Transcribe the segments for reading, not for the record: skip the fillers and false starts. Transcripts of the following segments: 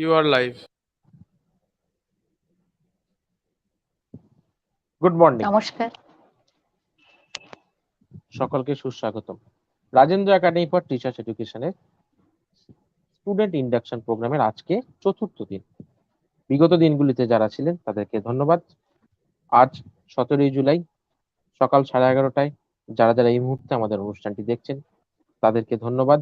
You are live. Good morning নমস্কার। সকলকে সুস্বাগতম। রাজেন্দ্র একাডেমি ফর টিচার্স এডুকেশনের স্টুডেন্ট ইন্ডাকশন প্রোগ্রামের আজকে চতুর্থ দিন। বিগত দিনগুলিতে যারা ছিলেন তাদেরকে ধন্যবাদ। আজ 17 জুলাই সকাল 11:30টায় যারা যারা এই মুহূর্তে আমাদের অনুষ্ঠানটি দেখছেন তাদেরকে ধন্যবাদ,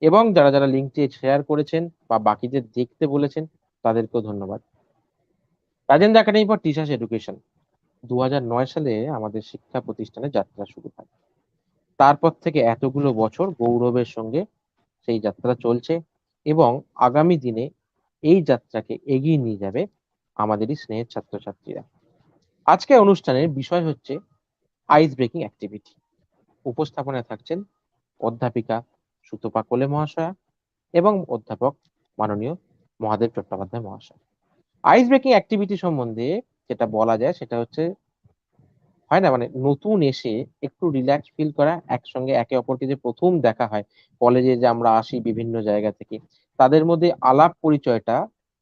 এবং যারা যারা লিঙ্কটি শেয়ার করেছেন বা বাকিদের দেখতে বলেছেন তাদেরকেও ধন্যবাদ। Rajendra academy for teachers education 2009 সালে আমাদের শিক্ষা প্রতিষ্ঠানে যাত্রা শুরু হয়। তারপর থেকে এতগুলো বছর গৌরবের সঙ্গে সেই যাত্রা চলছে, এবং আগামী দিনে এই যাত্রাকে এগিয়ে নিয়ে যাবে আমাদেরই স্নেহের ছাত্রছাত্রীরা। আজকে অনুষ্ঠানের বিষয় হচ্ছে আইস ব্রেকিং অ্যাক্টিভিটি। উপস্থাপনায় থাকছেন অধ্যাপিকা সুতপা কোলে মহাশয়া এবং অধ্যাপক মাননীয় মহাদেব চট্টোপাধ্যায় মহাশয়। আইস ব্রেকিং অ্যাক্টিভিটি সম্বন্ধে যেটা বলা যায় সেটা হচ্ছে, হয় না মানে নতুন এসে একটু রিল্যাক্স ফিল করা, একসঙ্গে একে অপরকে যে প্রথম দেখা হয় কলেজে, যে আমরা আসি বিভিন্ন জায়গা থেকে, তাদের মধ্যে আলাপ পরিচয়টা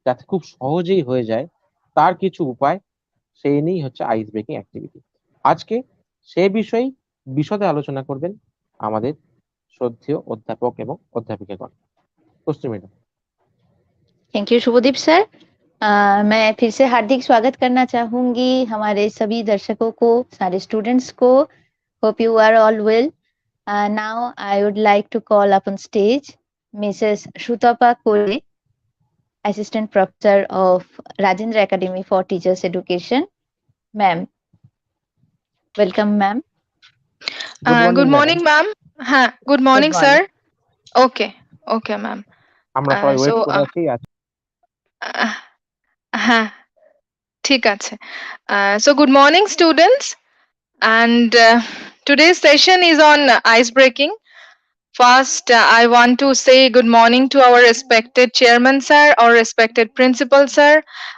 যাতে খুব সহজেই হয়ে যায় তার কিছু উপায়, সেই নিয়েই হচ্ছে আইস ব্রেকিং অ্যাক্টিভিটি। আজকে সে বিষয়ে বিশদে আলোচনা করবেন আমাদের শ্রদ্ধেয় অধ্যাপক এবং অধ্যাপিকাগণ। প্রশ্ন madam. Thank you Shubhdeep sir. मैं फिर से हार्दिक स्वागत करना चाहूंगी हमारे सभी दर्शकों को, सारे स्टूडेंट्स को। Hope you are all well. Now I would like to call upon stage Mrs Shrutapa Kole, Assistant Professor of Rajendra Academy for Teachers Education. Ma'am, welcome, ma'am. Good morning, ma'am. Good morning, Good sir. morning. Okay, ma'am. আমরা সবাই wait করে আছি। ঠিক আছে। So good morning, students, and today's session is on ice breaking. First, I want to say good morning to our respected chairman sir, our respected principal sir,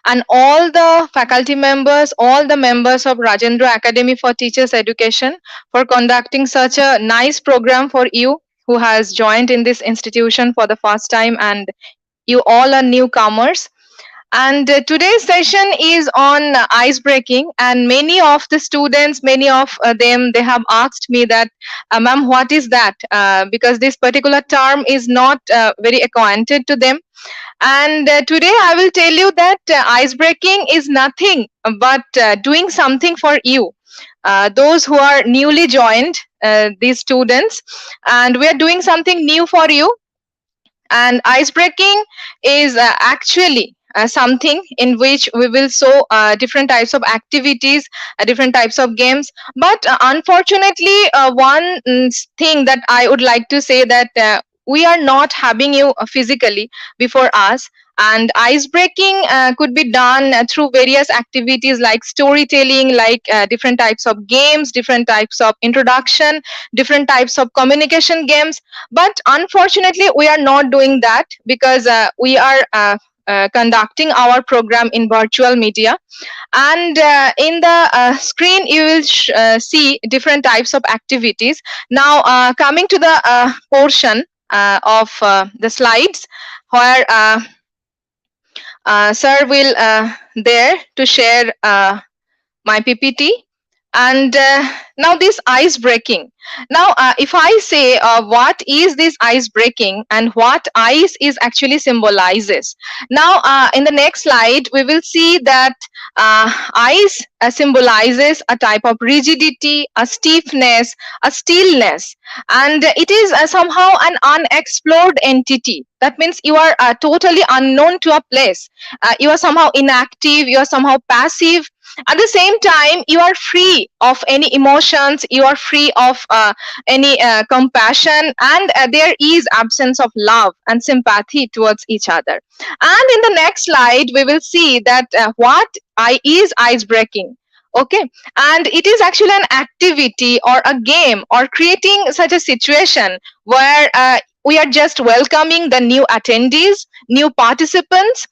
and all the faculty members, all the members of Rajendra Academy for Teachers Education for conducting such a nice program for you who has joined in this institution for the first time, and you all are newcomers. And today's session is on ice breaking, and many of the students, many of them, they have asked me that, ma'am, what is that? Because this particular term is not very acquainted to them. And today I will tell you that ice breaking is nothing but doing something for you, those who are newly joined, these students, and we are doing something new for you. And ice breaking is actually something in which we will show different types of activities, different types of games. But unfortunately, one thing that I would like to say that we are not having you physically before us. And ice breaking could be done through various activities like storytelling, like different types of games, different types of introduction, different types of communication games. But unfortunately, we are not doing that because we are conducting our program in virtual media. And in the screen, you will see different types of activities. Now, coming to the portion of the slides, where sir will there to share my PPT. And now this ice breaking. Now, if I say what is this ice breaking and what ice is actually symbolizes. Now, in the next slide, we will see that ice symbolizes a type of rigidity, a stiffness, a stillness, and it is somehow an unexplored entity. That means you are totally unknown to a place. You are somehow inactive, you are somehow passive. At the same time, you are free of any emotions, you are free of any compassion, and there is absence of love and sympathy towards each other. And in the next slide, we will see that what is ice breaking. Okay, and it is actually an activity or a game or creating such a situation where we are just welcoming the new attendees, new participants,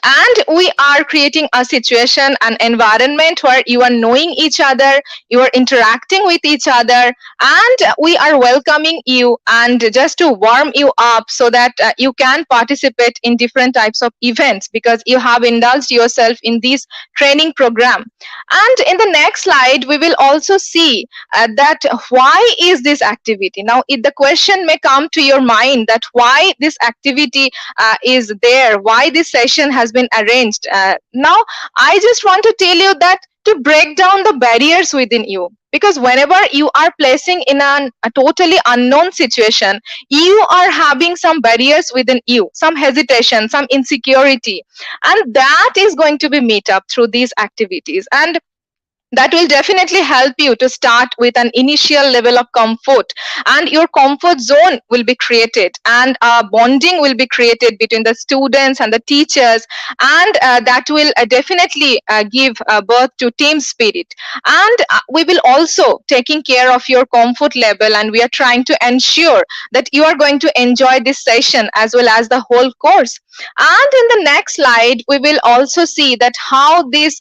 And we are creating a situation, an environment where you are knowing each other, you are interacting with each other, and we are welcoming you and just to warm you up so that you can participate in different types of events because you have indulged yourself in this training program. And in the next slide, we will also see that why is this activity? Now, if the question may come to your mind that why this activity is there, why this session has been arranged. Now, I just want to tell you that to break down the barriers within you. Because whenever you are placing in a totally unknown situation, you are having some barriers within you, some hesitation, some insecurity. And that is going to be met up through these activities. And that will definitely help you to start with an initial level of comfort, and your comfort zone will be created, and bonding will be created between the students and the teachers, and that will definitely give birth to team spirit. And we will also taking care of your comfort level, and we are trying to ensure that you are going to enjoy this session as well as the whole course. And in the next slide, we will also see that how this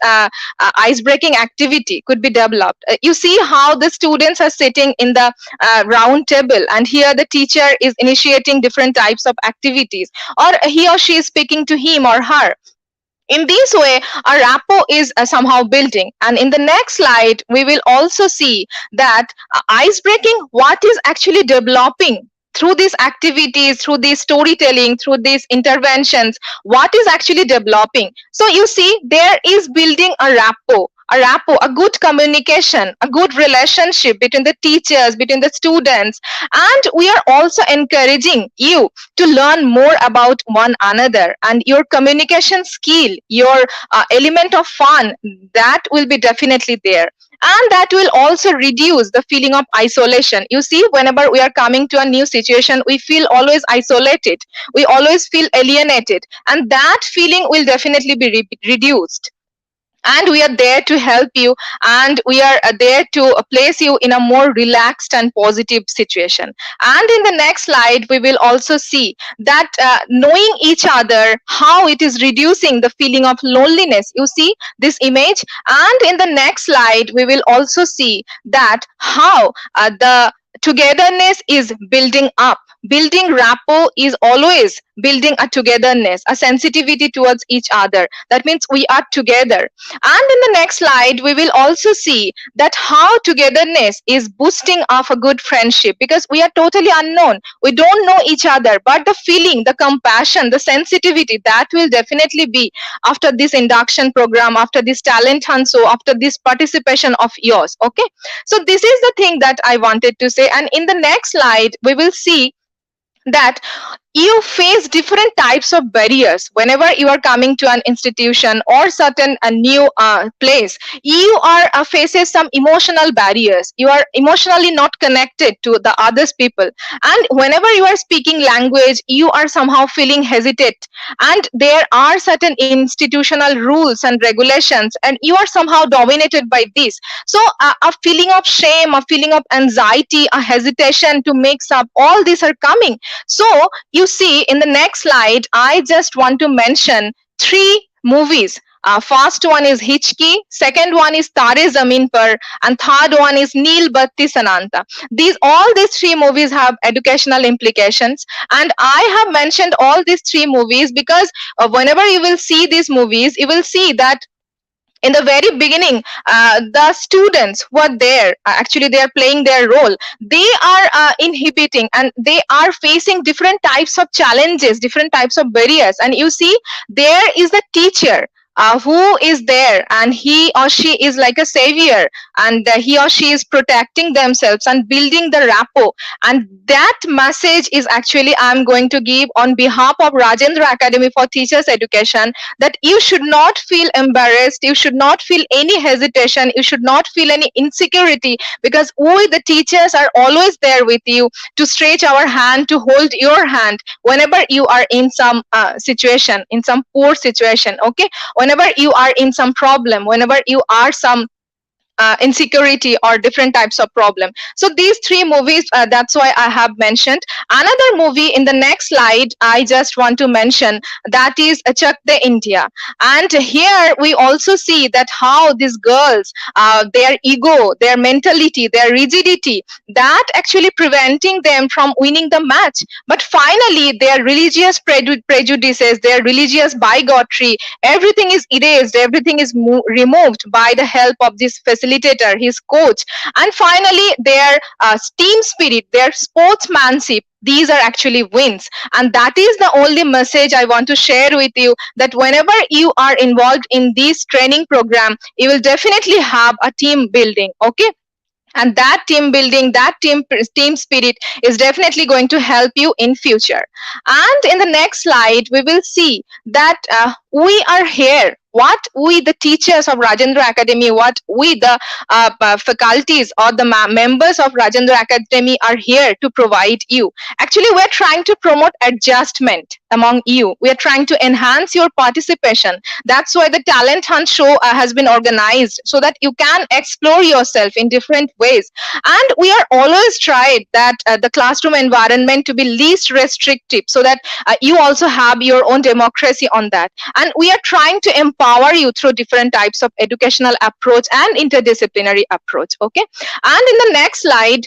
ice-breaking activity could be developed. You see how the students are sitting in the round table, and here the teacher is initiating different types of activities, or he or she is speaking to him or her. In this way, a rapport is somehow building. And in the next slide, we will also see that ice-breaking, what is actually developing through these activities, through this storytelling, through these interventions, what is actually developing. So you see, there is building a rapport, a good communication, a good relationship between the teachers, between the students. And we are also encouraging you to learn more about one another, and your communication skill, your element of fun, that will be definitely there. And that will also reduce the feeling of isolation. You see, whenever we are coming to a new situation, we feel always isolated. We always feel alienated. And that feeling will definitely be reduced. And we are there to help you, and we are there to place you in a more relaxed and positive situation. And in the next slide, we will also see that knowing each other, how it is reducing the feeling of loneliness. You see this image. And in the next slide, we will also see that how the togetherness is building up. Building rapport is always building a togetherness, a sensitivity towards each other. That means we are together. And in the next slide, we will also see that how togetherness is boosting up a good friendship, because we are totally unknown. We don't know each other, but the feeling, the compassion, the sensitivity, that will definitely be after this induction program, after this talent hunt, so after this participation of yours. Okay. So this is the thing that I wanted to say. And in the next slide, we will see that you face different types of barriers whenever you are coming to an institution or certain a new place. You are faces some emotional barriers. You are emotionally not connected to the others people, and whenever you are speaking language, you are somehow feeling hesitate, and there are certain institutional rules and regulations, and you are somehow dominated by this. So a feeling of shame, a feeling of anxiety, a hesitation to mix up, all these are coming. So you see, in the next slide, I just want to mention 3 movies. First one is Hichki, second one is Tare Zameen Par, and third one is Neel Batti Sananta. All these 3 movies have educational implications, and I have mentioned all these 3 movies because whenever you will see these movies, you will see that in the very beginning, the students who are there, actually they are playing their role. They are inhibiting, and they are facing different types of challenges, different types of barriers. And you see, there is the teacher who is there, and he or she is like a savior, and he or she is protecting themselves and building the rapport. And that message is actually I'm going to give on behalf of Rajendra Academy for Teachers Education, that you should not feel embarrassed, you should not feel any hesitation, you should not feel any insecurity, because we the teachers are always there with you to stretch our hand, to hold your hand whenever you are in some situation, in some poor situation. Okay, whenever you are in some problem, whenever you are some insecurity or different types of problem. So these three movies, that's why I have mentioned. Another movie in the next slide I just want to mention, that is Chak De India. And here we also see that how these girls, their ego, their mentality, their rigidity, that actually preventing them from winning the match. But finally their religious prejudices, their religious bigotry, everything is erased, everything is removed by the help of this facilitator, his coach. And finally their team spirit, their sportsmanship, these are actually wins. And that is the only message I want to share with you, that whenever you are involved in this training program, you will definitely have a team building. Okay, and that team building, that team spirit is definitely going to help you in future. And in the next slide we will see that we are here, what we the teachers of Rajendra Academy, what we the faculties or the members of Rajendra Academy are here to provide you. Actually we're trying to promote adjustment among you, we are trying to enhance your participation. That's why the talent hunt show has been organized, so that you can explore yourself in different ways. And we are always tried that the classroom environment to be least restrictive, so that you also have your own democracy on that. And we are trying to empower you through different types of educational approach and interdisciplinary approach. Okay, and in the next slide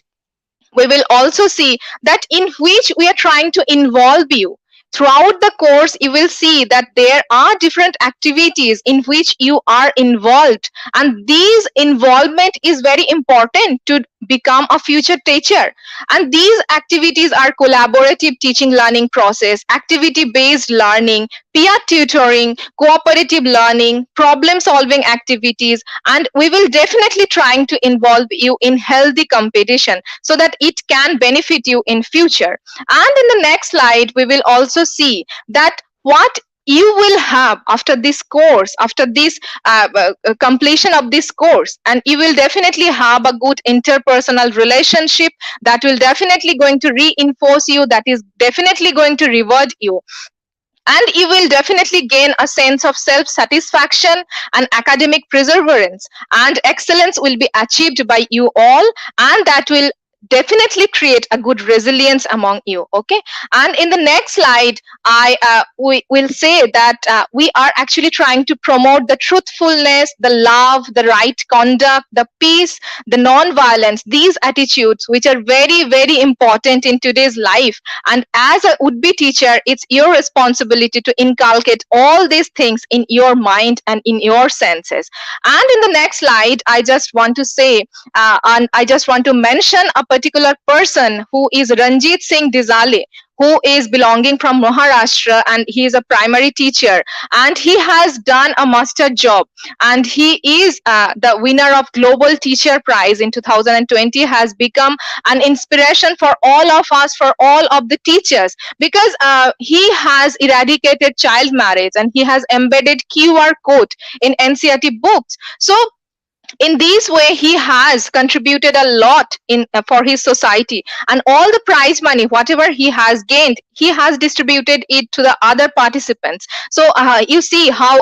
we will also see that in which we are trying to involve you. Throughout the course, you will see that there are different activities in which you are involved, and this involvement is very important to become a future teacher. And these activities are collaborative teaching learning process, activity based learning, peer tutoring, cooperative learning, problem solving activities, and we will definitely trying to involve you in healthy competition so that it can benefit you in future. And in the next slide we will also see that what you will have after this course, after this completion of this course, and you will definitely have a good interpersonal relationship that will definitely going to reinforce you, that is definitely going to reward you. And you will definitely gain a sense of self-satisfaction and academic perseverance, and excellence will be achieved by you all, and that will definitely create a good resilience among you. Okay, and in the next slide we will say that we are actually trying to promote the truthfulness, the love, the right conduct, the peace, the non-violence, these attitudes which are very, very important in today's life. And as a would-be teacher, it's your responsibility to inculcate all these things in your mind and in your senses. And in the next slide I just want to say and I just want to mention a particular person who is Ranjit Singh Dizale, who is belonging from Maharashtra, and he is a primary teacher, and he has done a master job, and he is the winner of Global Teacher Prize in 2020, has become an inspiration for all of us, for all of the teachers, because he has eradicated child marriage and he has embedded QR code in NCERT books. So in this way he has contributed a lot in for his society, and all the prize money whatever he has gained, he has distributed it to the other participants. So you see how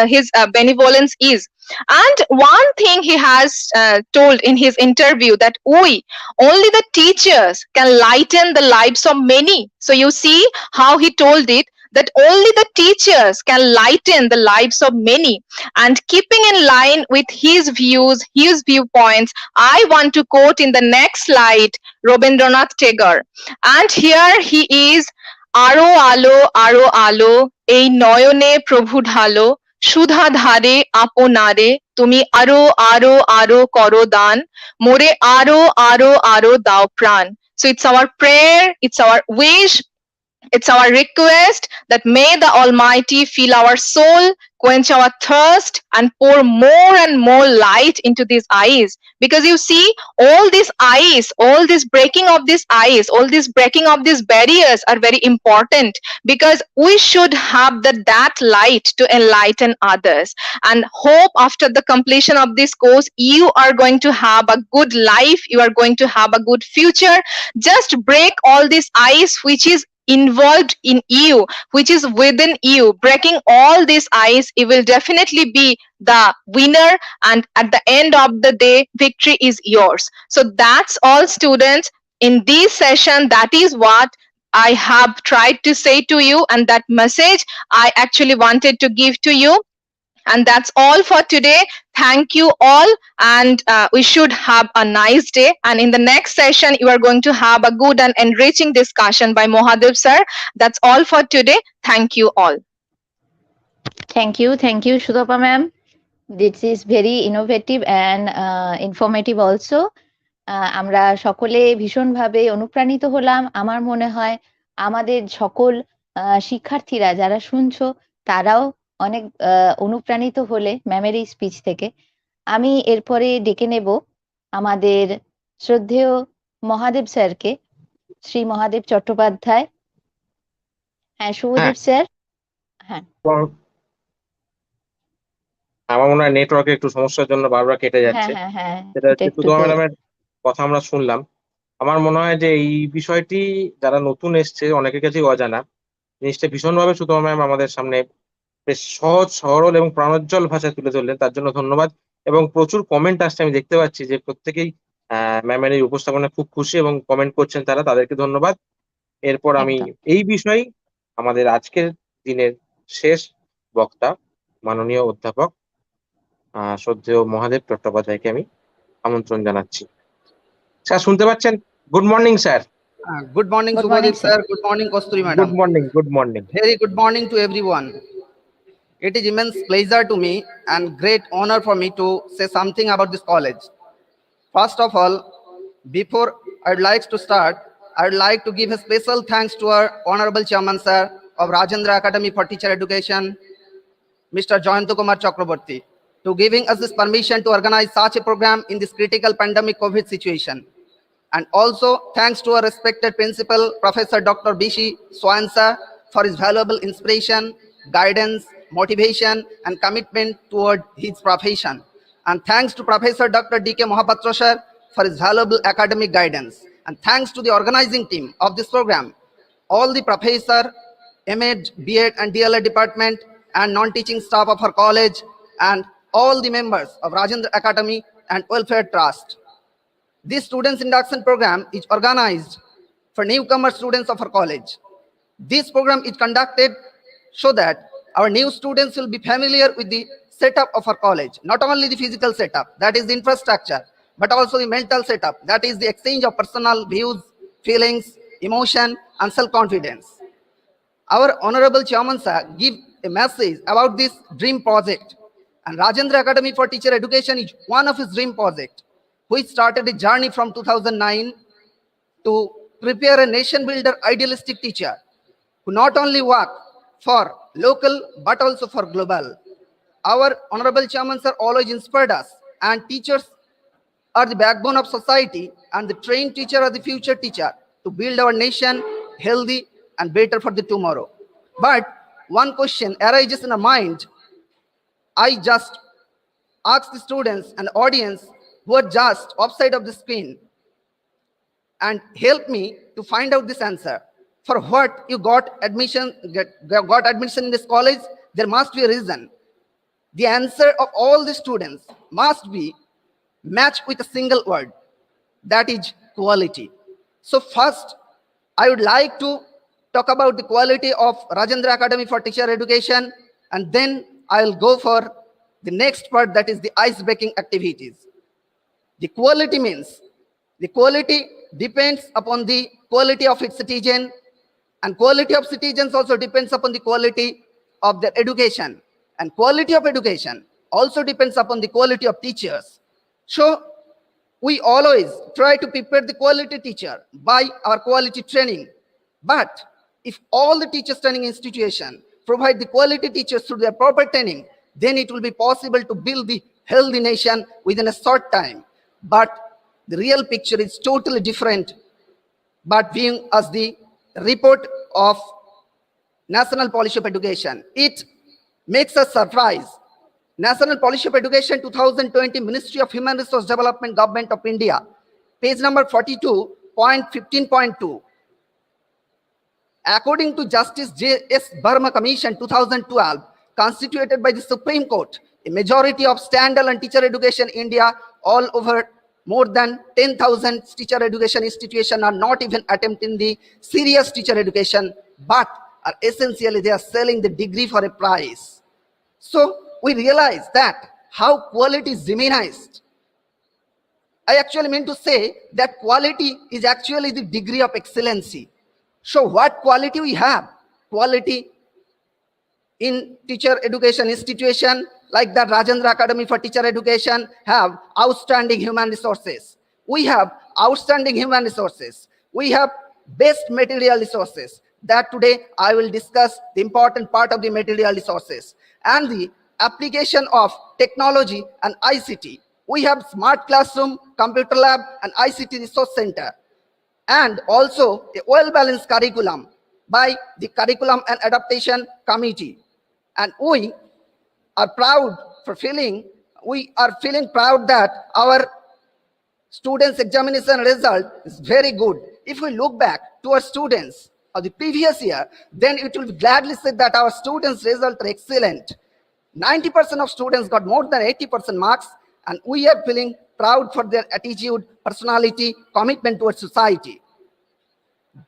his benevolence is. And one thing he has told in his interview, that we only the teachers can lighten the lives of many. So you see how he told it, that only the teachers can lighten the lives of many. And keeping in line with his views, his viewpoints, I want to quote in the next slide Rabindranath Tagore. And here he is, aro alo, ei noyone prabhu dhalo, সুধা ধারে আপনারে তুমি আরো আরো আরো করো দান মোরে আরো আরো আরো দাও প্রাণ. So it's our prayer, it's our wish, it's our request that may the Almighty fill our soul, quench our thirst, and pour more and more light into these eyes. Because you see, all these eyes, all this breaking of these eyes, all this breaking of these barriers are very important, because we should have that light to enlighten others. And hope after the completion of this course, you are going to have a good life, you are going to have a good future. Just break all these eyes which is involved in you, which is within you, breaking all this ice, you will definitely be the winner, and at the end of the day, victory is yours. So that's all, students. In this session, that is what I have tried to say to you, and that message I actually wanted to give to you. And that's all for today. Thank you all, and we should have a nice day. And in the next session, you are going to have a good and enriching discussion by Mohadev sir. That's all for today. Thank you all. Thank you, Shudhopa ma'am. This is very innovative and informative also. আমরা সকলে ভীষণভাবে অনুপ্রাণিত হলাম। আমার মনে হয় আমাদের সকল শিক্ষার্থীরা যারা শুনছো তারাও অনেক অনুপ্রাণিত হলে ম্যামের এই স্পিচ থেকে। আমি এরপরে ডেকে নেব আমাদের শ্রদ্ধেয় মহাদেব স্যারকে, শ্রী মহাদেব চট্টোপাধ্যায়। হ্যাঁ, শুভদীপ স্যার। হ্যাঁ, আমার মনে হয় নেটওয়ার্কের একটু সমস্যার জন্য বারবার কেটে যাচ্ছে। সেটা হচ্ছে সুধা ম্যাডামের কথা আমরা শুনলাম। আমার মনে হয় যে এই বিষয়টি যারা নতুন এসছে অনেকের কাছেই অজানা। জিনিসটা ভীষণভাবে সুধা ম্যাম আমাদের সামনে বেশ সহজ সরল এবং প্রাণোজ্জ্বল ভাষায় তুলে ধরলেন, তার জন্য ধন্যবাদ। এবং প্রচুর কমেন্ট আসছে, আমি দেখতে পাচ্ছি যে প্রত্যেকেই ম্যামের এই উপস্থাপনায় খুব খুশি এবং কমেন্ট করছেন তারা, তাদেরকে ধন্যবাদ। এরপর আমি এই বিষয়ে আমাদের আজকের দিনের শেষ বক্তা মাননীয় অধ্যাপক শ্রদ্ধেয় মহাদেব চট্টোপাধ্যায়কে আমি আমন্ত্রণ জানাচ্ছি। স্যার শুনতে পাচ্ছেন? Good morning sir. Good morning, Subhadeep sir. Good morning, Kasturi madam. Good morning. Good morning. Very good morning to everyone. It is immense pleasure to me and great honor for me to say something about this college. First of all, before I'd like to start, I'd like to give a special thanks to our Honorable Chairman sir of Rajendra Academy for Teacher Education, Mr. Jayant Kumar Chakraborty, to giving us this permission to organize such a program in this critical pandemic COVID situation. And also thanks to our respected principal, Professor Dr. Bishi Swansa, for his valuable inspiration, guidance, motivation, and commitment toward his profession. And thanks to Professor Dr. D.K. Mohapatra sir for his valuable academic guidance. And thanks to the organizing team of this program, all the professor, MA, B.Ed, and DLN department, and non-teaching staff of our college, and all the members of Rajendra Academy and Welfare Trust. This Students Induction Program is organized for newcomer students of our college. This program is conducted so that our new students will be familiar with the setup of our college, not only the physical setup, that is the infrastructure, but also the mental setup, that is the exchange of personal views, feelings, emotion, and self-confidence. Our Honorable Chairman sir give a message about this dream project, and Rajendra Academy for Teacher Education is one of his dream projects, which started a journey from 2009 to prepare a nation builder idealistic teacher who not only work for local but also for global. Our Honorable Chairman sir always inspired us, and teachers are the backbone of society, and the trained teacher are the future teacher to build our nation healthy and better for the tomorrow. But one question arises in our mind. I just ask the students and audience who are just offside of the screen and help me to find out this answer. For what you got admission in this college, there must be a reason. The answer of all the students must be matched with a single word, that is quality. So first, I would like to talk about the quality of Rajendra Academy for Teacher Education, and then I'll go for the next part, that is the ice-breaking activities. The quality means the quality depends upon the quality of its citizen, and quality of citizens also depends upon the quality of their education, and quality of education also depends upon the quality of teachers. So we always try to prepare the quality teacher by our quality training. But if all the teachers training institution provide the quality teachers through their proper training, then it will be possible to build the healthy nation within a short time. But the real picture is totally different. But viewing as the report of National Policy of Education, it makes us surprise. National Policy of Education 2020, Ministry of Human Resource Development, Government of India, page number 42.15.2. According to Justice J.S. Burma Commission 2012, constituted by the Supreme Court, a majority of standalone teacher education in India, all over more than 10,000 teacher education institutions are not even attempting the serious teacher education, but are essentially they are selling the degree for a price. So we realize that how quality is demonized. I actually mean to say that quality is actually the degree of excellency. So what quality we have? Quality in teacher education institution like the Rajendra Academy for Teacher Education have outstanding human resources. We have outstanding human resources. We have best material resources. That today I will discuss the important part of the material resources and the application of technology and ICT. We have smart classroom, computer lab, and ICT resource center, and also a well-balanced curriculum by the Curriculum and Adaptation Committee. And we are feeling proud that our students' examination result is very good. If we look back to our students of the previous year, then it will be gladly said that our students' results are excellent. 90% of students got more than 80% marks, and we are feeling proud for their attitude, personality, commitment towards society.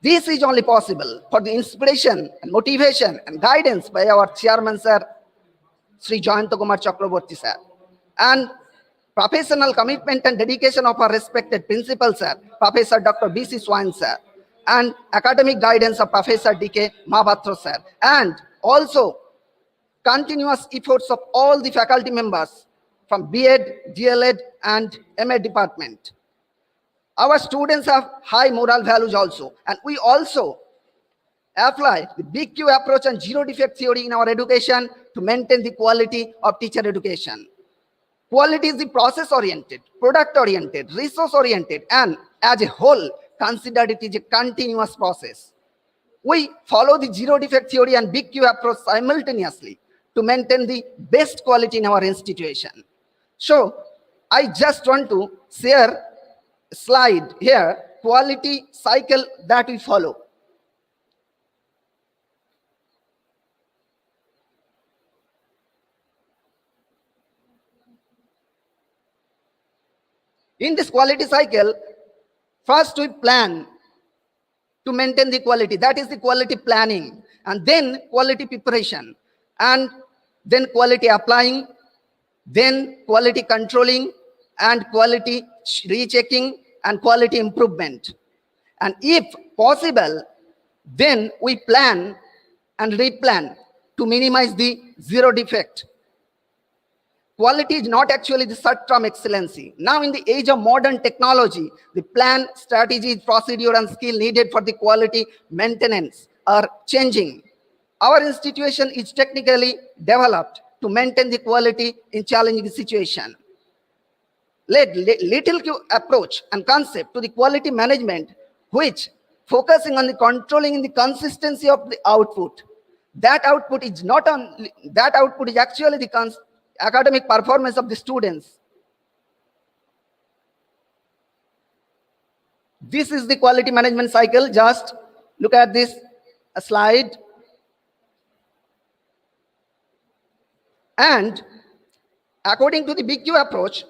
This is only possible for the inspiration and motivation and guidance by our chairman, sir, Sri Jayanta Kumar Chakraborty, sir, and professional commitment and dedication of our respected principal, sir, Professor Dr. B.C. Swan, sir, and academic guidance of Professor D.K. Mahabatra, sir, and also continuous efforts of all the faculty members from B.Ed, DLN, and M.Ed department. Our students have high moral values also, and we also apply the big Q approach and zero defect theory in our education to maintain the quality of teacher education. Quality is the process oriented, product oriented, resource oriented, and as a whole, considered it is a continuous process. We follow the zero defect theory and big Q approach simultaneously to maintain the best quality in our institution. So I just want to share a slide here, quality cycle that we follow. In this quality cycle, first we plan to maintain the quality, that is the quality planning, and then quality preparation, and then quality applying, then quality controlling, and quality rechecking, and quality improvement. And if possible, then we plan and replan to minimize the zero defect. Quality is not actually the search term excellency. Now in the age of modern technology, the plan, strategy, procedure, and skill needed for the quality maintenance are changing. Our institution is technically developed to maintain the quality in challenging situation. Little Q approach and concept to the quality management, which focusing on the controlling the consistency of the output. That output is actually the academic performance of the students. This is the quality management cycle. Just look at this slide. And according to the big Q approach,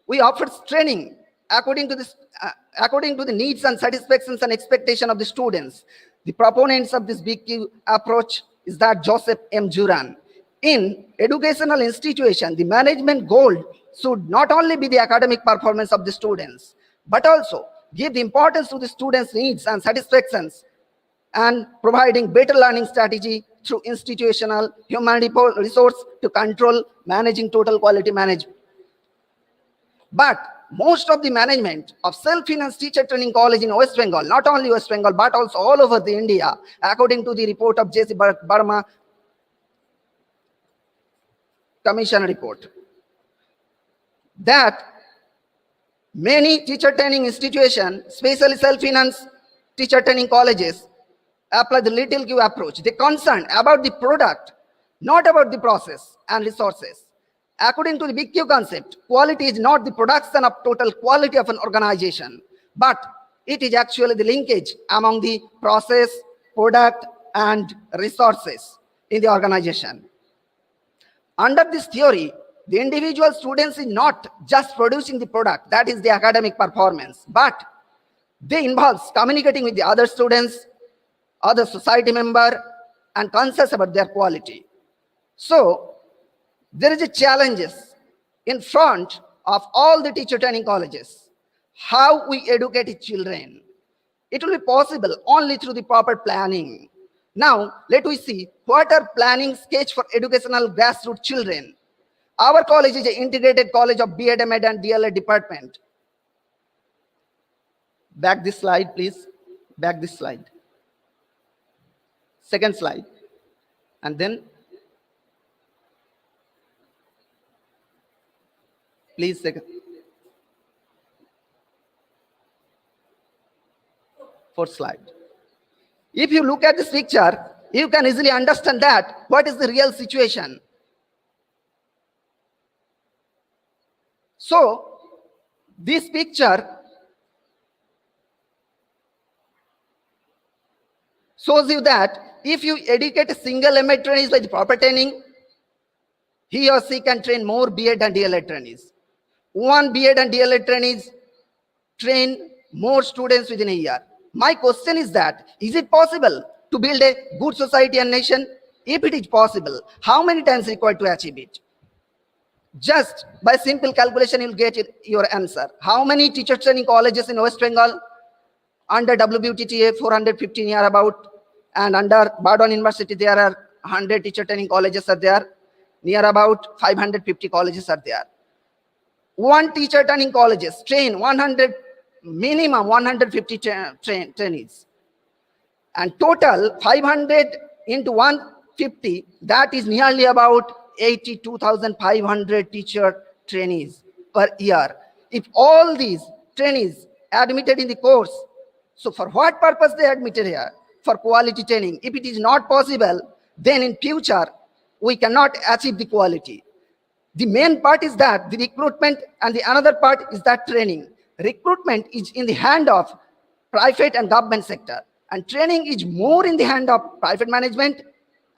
we offer training according to the needs and satisfactions and expectation of the students. The proponents of this big Q approach is that Joseph M. Juran. In educational institution, the management goal should not only be the academic performance of the students, but also give the importance to the students' needs and satisfactions, and providing better learning strategy through institutional human resource to control managing total quality management. But most of the management of self-financed teacher training college in West Bengal, not only West Bengal, but also all over the India, according to the report of J.C. Burma Commission report, that many teacher training institutions, especially self-financed teacher training colleges, apply the little Q approach. They concern about the product, not about the process and resources. According to the big Q concept, quality is not the production of total quality of an organization, but it is actually the linkage among the process, product, and resources in the organization. Under this theory, the individual students is not just producing the product, that is the academic performance, but they involves communicating with the other students, other society member, and conscious about their quality. So there is a challenges in front of all the teacher training colleges. How we educate children. It will be possible only through the proper planning. Now, let us see what are planning sketch for educational grassroots children. Our college is an integrated college of B.Ed, M.Ed and DLA department. Back this slide, please. Back this slide. Second slide. And then, please, second. Fourth slide. If you look at this picture, you can easily understand that what is the real situation. So, this picture shows you that if you educate a single M.Ed trainee by the proper training, he or she can train more B.Ed and DLA trainees. One B.Ed and DLA trainees train more students within a year. My question is that, is it possible to build a good society and nation? If it is possible, how many times required to achieve it? Just by simple calculation, you'll get your answer. How many teacher training colleges in West Bengal? Under WBTTA, 415 near about, and under Bardwan University, there are 100 teacher training colleges are there. Near about 550 colleges are there. One teacher training colleges train 100, minimum 150 trainees. And total 500 into 150, that is nearly about 82,500 teacher trainees per year. If all these trainees admitted in the course, so for what purpose they admitted here? For quality training. If it is not possible, then in future, we cannot achieve the quality. The main part is that the recruitment, and the another part is that training. Recruitment is in the hand of private and government sector, and training is more in the hand of private management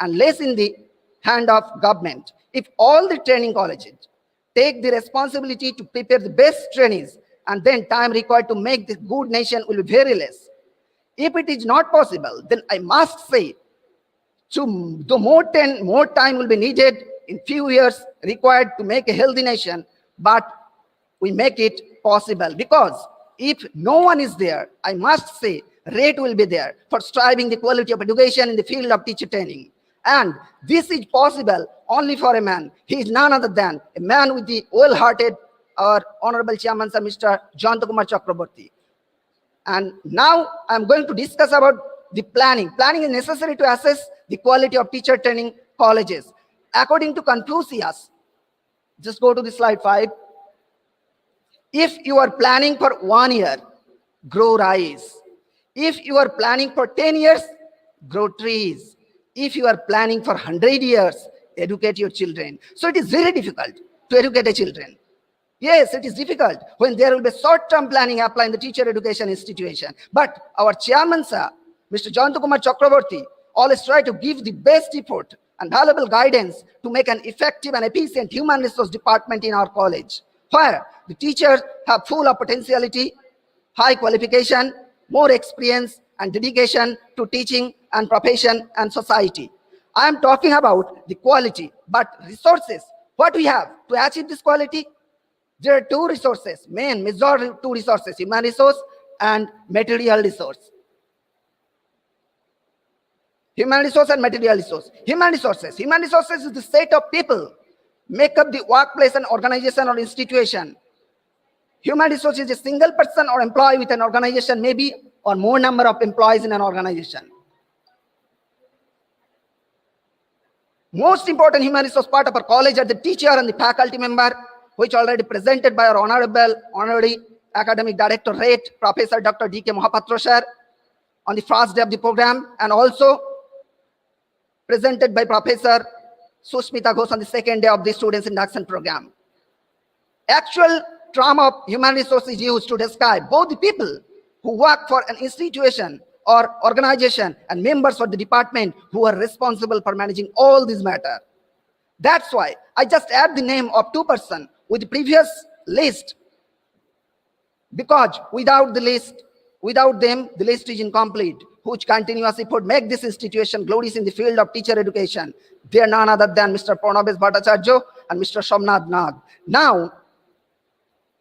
and less in the hand of government. If all the training colleges take the responsibility to prepare the best trainees, and then time required to make this good nation will be very less. If it is not possible, then I must say, the more time will be needed in few years required to make a healthy nation, but we make it possible, because if no one is there, I must say, rate will be there for striving the quality of education in the field of teacher training. And this is possible only for a man. He is none other than a man with the well-hearted, our Honorable Chairman, Sir, Mr. Rajendra Kumar Chakraborty. And now I'm going to discuss about the planning. Planning is necessary to assess the quality of teacher training colleges. According to Confucius, just go to the slide 5. If you are planning for 1 year, grow rice. If you are planning for 10 years, grow trees. If you are planning for 100 years, educate your children. So it is very difficult to educate the children. Yes, it is difficult when there will be short-term planning applying the teacher education institution. But our chairman, sir, Mr. Rajendra Kumar Chakraborty, always try to give the best effort and valuable guidance to make an effective and efficient human resource department in our college, where the teachers have full of potentiality, high qualification, more experience and dedication to teaching and profession and society. I am talking about the quality, but resources, what we have to achieve this quality? There are two resources, major two resources, human resource and material resource. Human resource and material resource. Human resources is the set of people make up the workplace and organization or institution. Human resource is a single person or employee with an organization, maybe, or more number of employees in an organization. Most important human resource part of our college are the teacher and the faculty member, which already presented by our honorary academic director, Professor Dr. D.K. Mohapatra sir, on the first day of the program, and also presented by Professor Sushmita Ghosh on the second day of the Students Induction Program. Actual term of human resources used to describe both the people who work for an institution or organization and members of the department who are responsible for managing all these matter. That's why I just add the name of 2 persons with the previous list, because without them, the list is incomplete, whose continuous effort make this institution glorious in the field of teacher education. They are none other than Mr. Pranabes Bhattacharya and Mr. Somnath Nag. Now,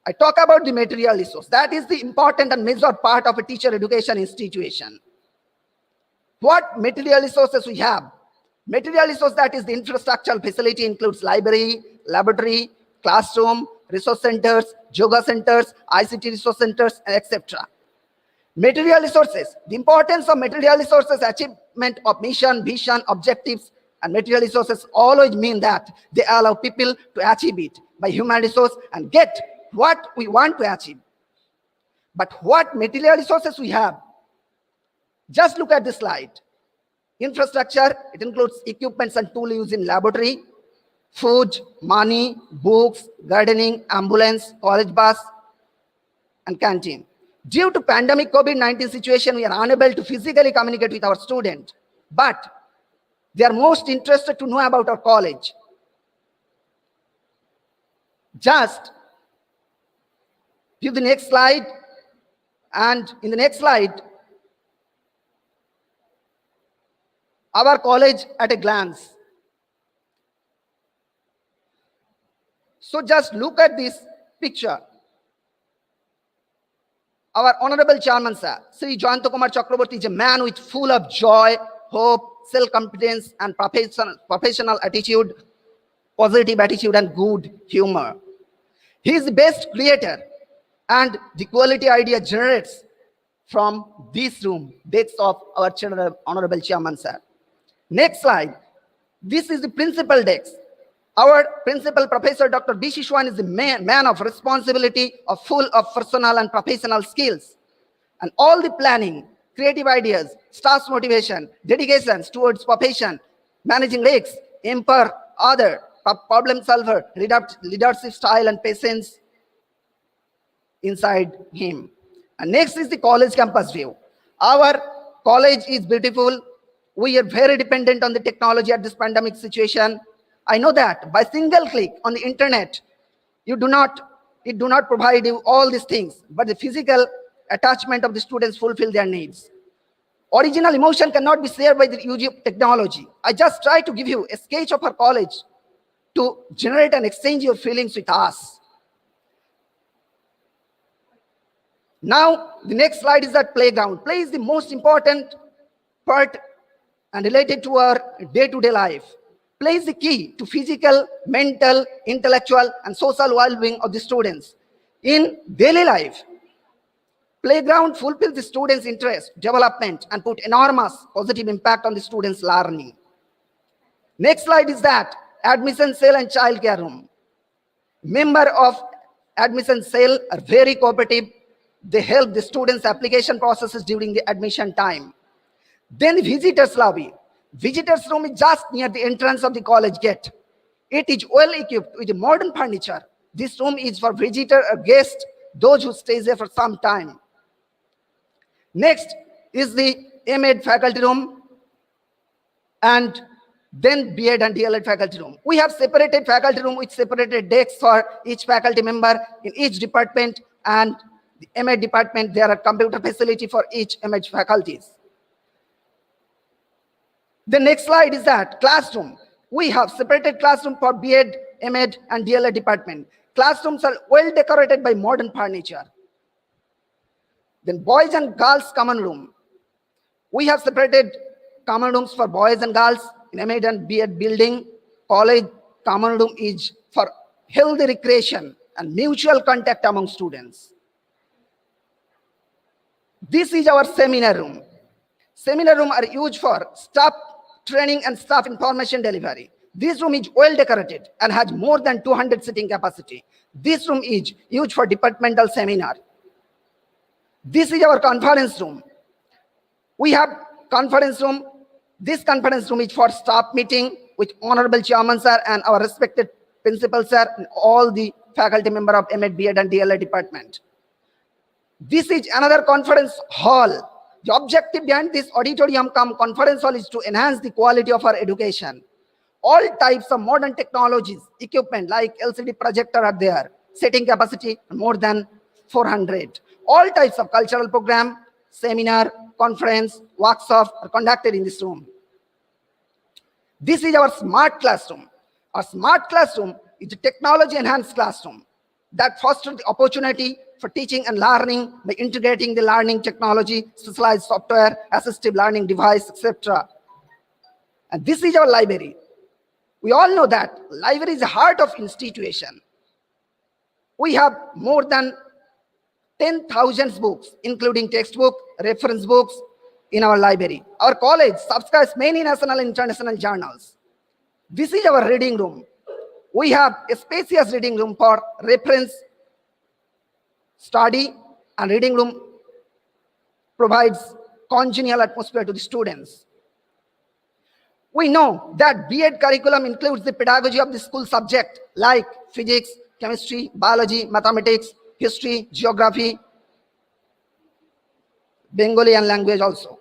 I talk about the material resource. That is the important and major part of a teacher education institution. What material resources we have? Material resource, that is the infrastructural facility, includes library, laboratory, classroom, resource centers, yoga centers, ICT resource centers, etc. Material resources. The importance of material resources, achievement of mission, vision, objectives, and material resources always mean that they allow people to achieve it by human resource and get what we want to achieve. But what material resources we have? Just look at this slide. Infrastructure, it includes equipments and tools used in laboratory, food, money, books, gardening, ambulance, college bus, and canteen. Due to pandemic COVID-19 situation, we are unable to physically communicate with our students, but they are most interested to know about our college. Just view the next slide, and in the next slide, our college at a glance. So just look at this picture. Our Honorable Chairman, Sir, Sri Jayanta Kumar Chakraborty, is a man with full of joy, hope, self-confidence, and professional attitude, positive attitude, and good humor. He is the best creator, and the quality idea generates from this room, decks of our Honorable Chairman, Sir. Next slide. This is the principal desk. Our principal professor, Dr. B. Shishwan, is the man of responsibility, full of personal and professional skills. And all the planning, creative ideas, staff's motivation, dedications towards profession, managing risks, empower other, problem solver, leadership style, and patience inside him. And next is the college campus view. Our college is beautiful. We are very dependent on the technology at this pandemic situation. I know that by single click on the internet, it do not provide you all these things, but the physical attachment of the students fulfill their needs. Original emotion cannot be shared by the use of technology. I just try to give you a sketch of our college to generate and exchange your feelings with us. Now, the next slide is that playground. Play is the most important part and related to our day-to-day life. Play is the key to physical, mental, intellectual, and social well-being of the students. In daily life, playground fulfills the students' interest, development, and put enormous positive impact on the students' learning. Next slide is that admission cell and child care room. Member of admission cell are very cooperative. They help the students' application processes during the admission time. Then the visitors lobby. Visitors room is just near the entrance of the college gate. It is well equipped with modern furniture. This room is for visitor or guests, those who stay there for some time. Next is the M.Ed faculty room, and then B.Ed and DLN faculty room. We have separated faculty room with separated desks for each faculty member in each department, and the M.Ed department, there are computer facility for each M.Ed faculties. The next slide is that classroom. We have separated classroom for B.Ed, M.Ed, and DLN department. Classrooms are well decorated by modern furniture. Then boys and girls common room. We have separated common rooms for boys and girls in M.Ed and B.Ed building. College common room is for healthy recreation and mutual contact among students. This is our seminar room. Seminar room are used for staff training and staff information delivery. This room is well decorated and has more than 200 seating capacity. This room is used for departmental seminar. This is our conference room. We have conference room. This conference room is for staff meeting with Honorable Chairman Sir and our respected Principal Sir and all the faculty member of M.Ed, B.Ed, and DLN department. This is another conference hall The objective behind this auditorium cum conference hall is to enhance the quality of our education. All types of modern technologies, equipment like LCD projector are there, seating capacity more than 400. All types of cultural program, seminar, conference, workshop are conducted in this room. This is our smart classroom. Our smart classroom is a technology-enhanced classroom that fosters the opportunity for teaching and learning by integrating the learning technology, specialized software, assistive learning device, etc. And this is our library. We all know that library is the heart of institution. We have more than 10,000 books, including textbook, reference books in our library. Our college subscribes many national and international journals. This is our reading room. We have a spacious reading room for reference, study, and reading room provides congenial atmosphere to the students. We know that B.Ed curriculum includes the pedagogy of the school subject like physics, chemistry, biology, mathematics, history, geography, Bengali and language also.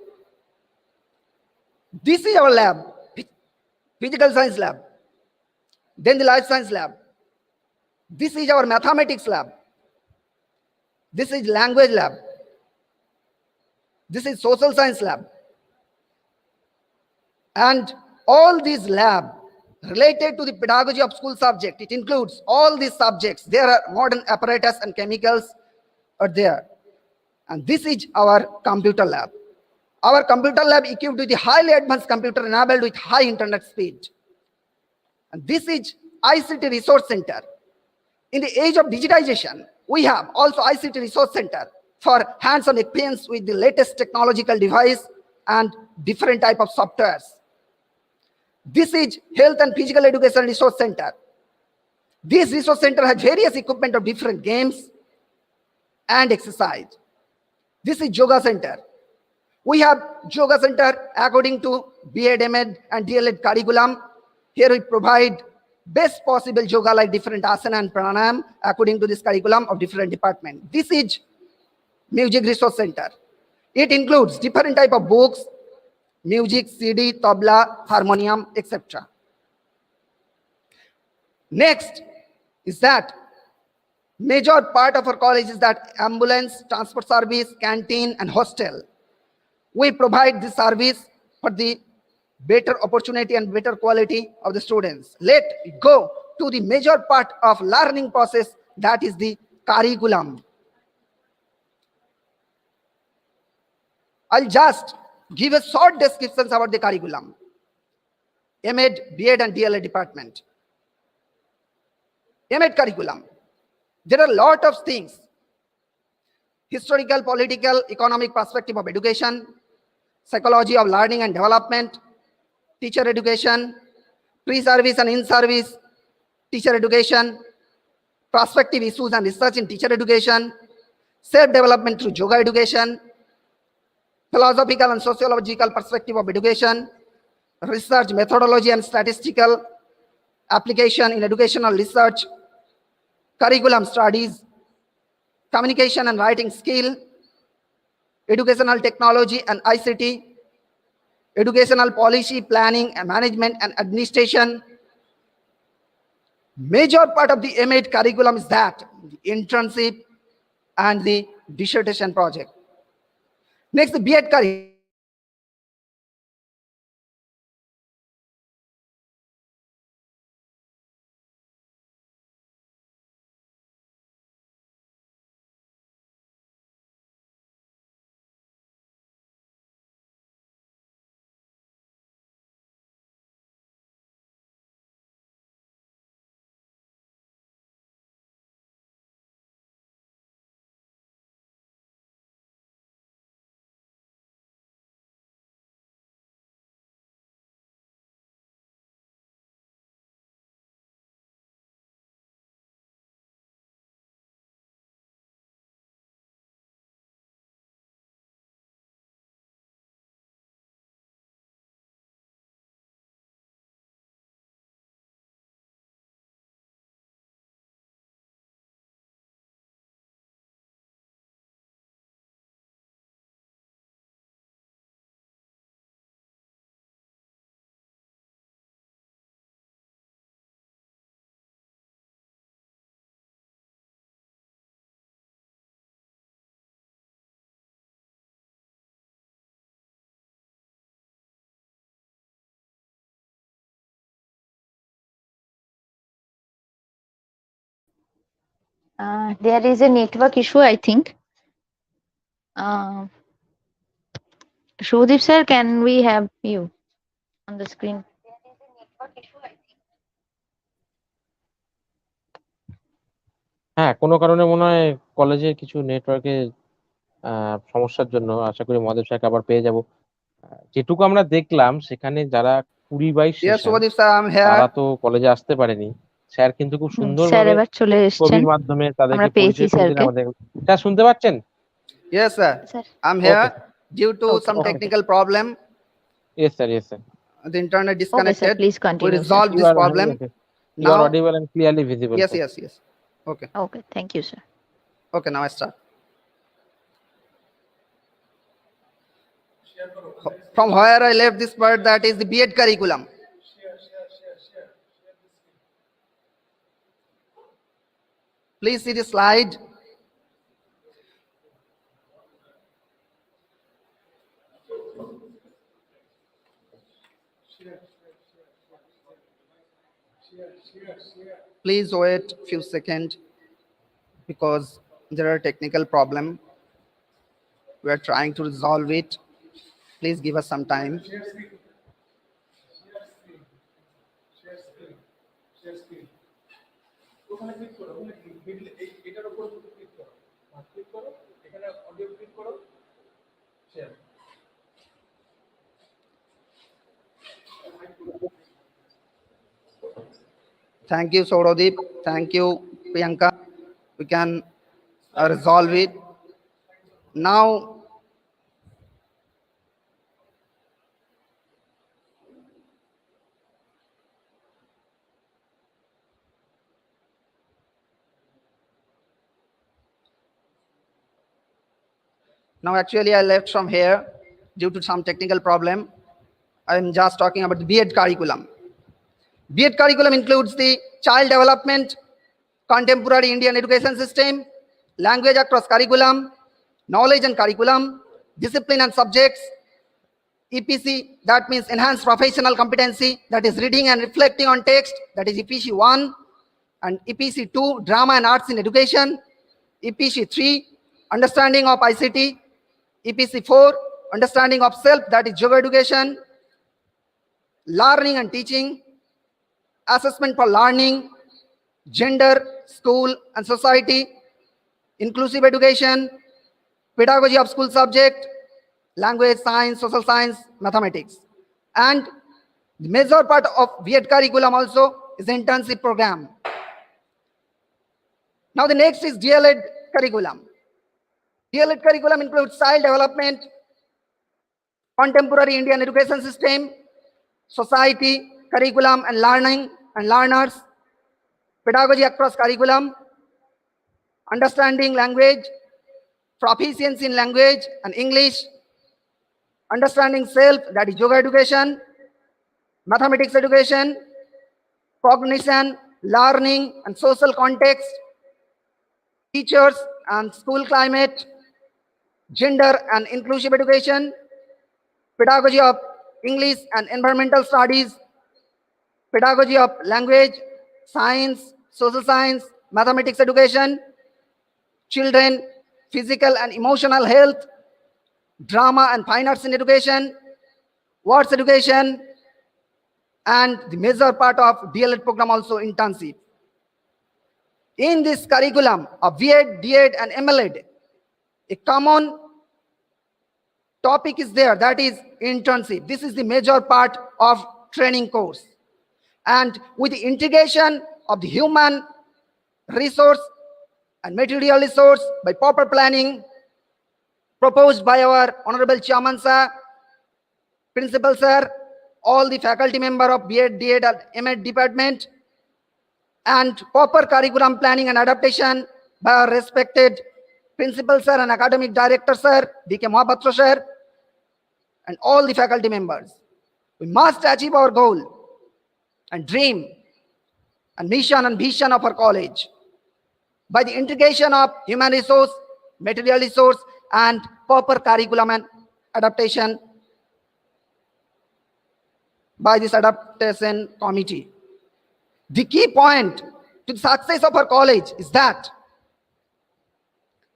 This is our lab, physical science lab, then the life science lab. This is our mathematics lab. This is language lab. This is social science lab. And all these lab related to the pedagogy of school subject. It includes all these subjects. There are modern apparatus and chemicals are there. And this is our computer lab. Our computer lab equipped with the highly advanced computer enabled with high internet speed. And this is ICT Resource Center. In the age of digitization, we have also ICT Resource Center for hands-on experience with the latest technological device and different type of softwares. This is Health and Physical Education Resource Center. This resource center has various equipment of different games and exercise. This is Yoga Center. We have Yoga Center according to B.Ed, M.Ed and DLN Curriculum. Here we provide best possible yoga like different asana and pranayam according to this curriculum of different departments. This is Music Resource Center. It includes different type of books, music, CD, tabla, harmonium, etc. Next is that major part of our college is that ambulance, transport service, canteen and hostel. We provide this service for the better opportunity and better quality of the students. Let me go to the major part of learning process, that is the curriculum. I'll just give a short description about the curriculum. M.Ed, B.Ed and DLA department. M.Ed curriculum. There are a lot of things. Historical, political, economic perspective of education, psychology of learning and development, teacher education, pre-service and in-service teacher education, prospective issues and research in teacher education, self-development through yoga education, philosophical and sociological perspective of education, research methodology and statistical application in educational research, curriculum studies, communication and writing skill, educational technology and ICT, educational policy, planning and management and administration. Major part of the M.Ed curriculum is that, the internship and the dissertation project. Next, the B.Ed curriculum. There is a network issue, I think. Shubhadeep sir, can we have you on the screen? হ্যাঁ, কোনো কারণে মনে হয় কলেজের কিছু নেটওয়ার্কের সমস্যার জন্য আশা করি মহাদেব স্যারকে আবার পেয়ে যাব। যেটুকু আমরা দেখলাম সেখানে যারা 20-22 Yes, session Subhadeep sir, I'm তারা here. তো কলেজে আসতে পারেনি। স্যার কিন্তু খুব স্যার সুন্দরভাবে এবার চলে এসেছেন, ছবির মাধ্যমে তাদেরকে আমরা পেয়েছি পরিচয় করে দিলেন স্যারকে। আমাদের। স্যার শুনতে পাচ্ছেন? Yes, sir. Sir I'm here. Okay. Due to Okay, some okay. technical problem, Yes, sir. Yes, sir. the internet Okay, sir, disconnected. please We continue, sir. resolved You this are problem. okay. You are Now, audible and clearly visible. yes, sir. yes, yes. Okay, Okay, thank you, sir. okay. Now I start. From where I left this part, that is the B.Ed curriculum. Please see the slide. Please wait few seconds because there are technical problem. We are trying to resolve it. Please give us some time. Thank you, Saurodeep. Thank you, Priyanka. We can resolve it. Now, actually, I left from here due to some technical problem. I'm just talking about the B.Ed curriculum. B.Ed curriculum includes the child development, contemporary Indian education system, language across curriculum, knowledge and curriculum, discipline and subjects, EPC, that means enhanced professional competency, that is reading and reflecting on text, that is EPC 1, and EPC 2, drama and arts in education, EPC 3, understanding of ICT, EPC 4, understanding of self, that is yoga education, learning and teaching, assessment for learning, gender, school and society, inclusive education, pedagogy of school subject, language, science, social science, mathematics. And the major part of B.Ed curriculum also is internship program. Now the next is DLN curriculum. DLN curriculum includes child development, contemporary Indian education system, society, curriculum and learning and learners, pedagogy across curriculum, understanding language, proficiency in language and English, understanding self, that is yoga education, mathematics education, cognition, learning and social context, teachers and school climate, gender and inclusive education, pedagogy of English and environmental studies, pedagogy of language, science, social science, mathematics education, children, physical and emotional health, drama and fine arts in education, words education, and the major part of DLED program also internship. In this curriculum of B.Ed, D.Ed and MLED, a common topic is there, that is internship. This is the major part of training course. And with the integration of the human resource and material resource by proper planning proposed by our Honorable Chairman Sir, Principal Sir, all the faculty member of B.Ed, D.Ed and M.Ed department, and proper curriculum planning and adaptation by our respected Principal Sir and Academic Director Sir, D.K. Mohapatra Sir, and all the faculty members. We must achieve our goal and dream and mission and vision of our college by the integration of human resource, material resource, and proper curriculum and adaptation by this adaptation committee. The key point to the success of our college is that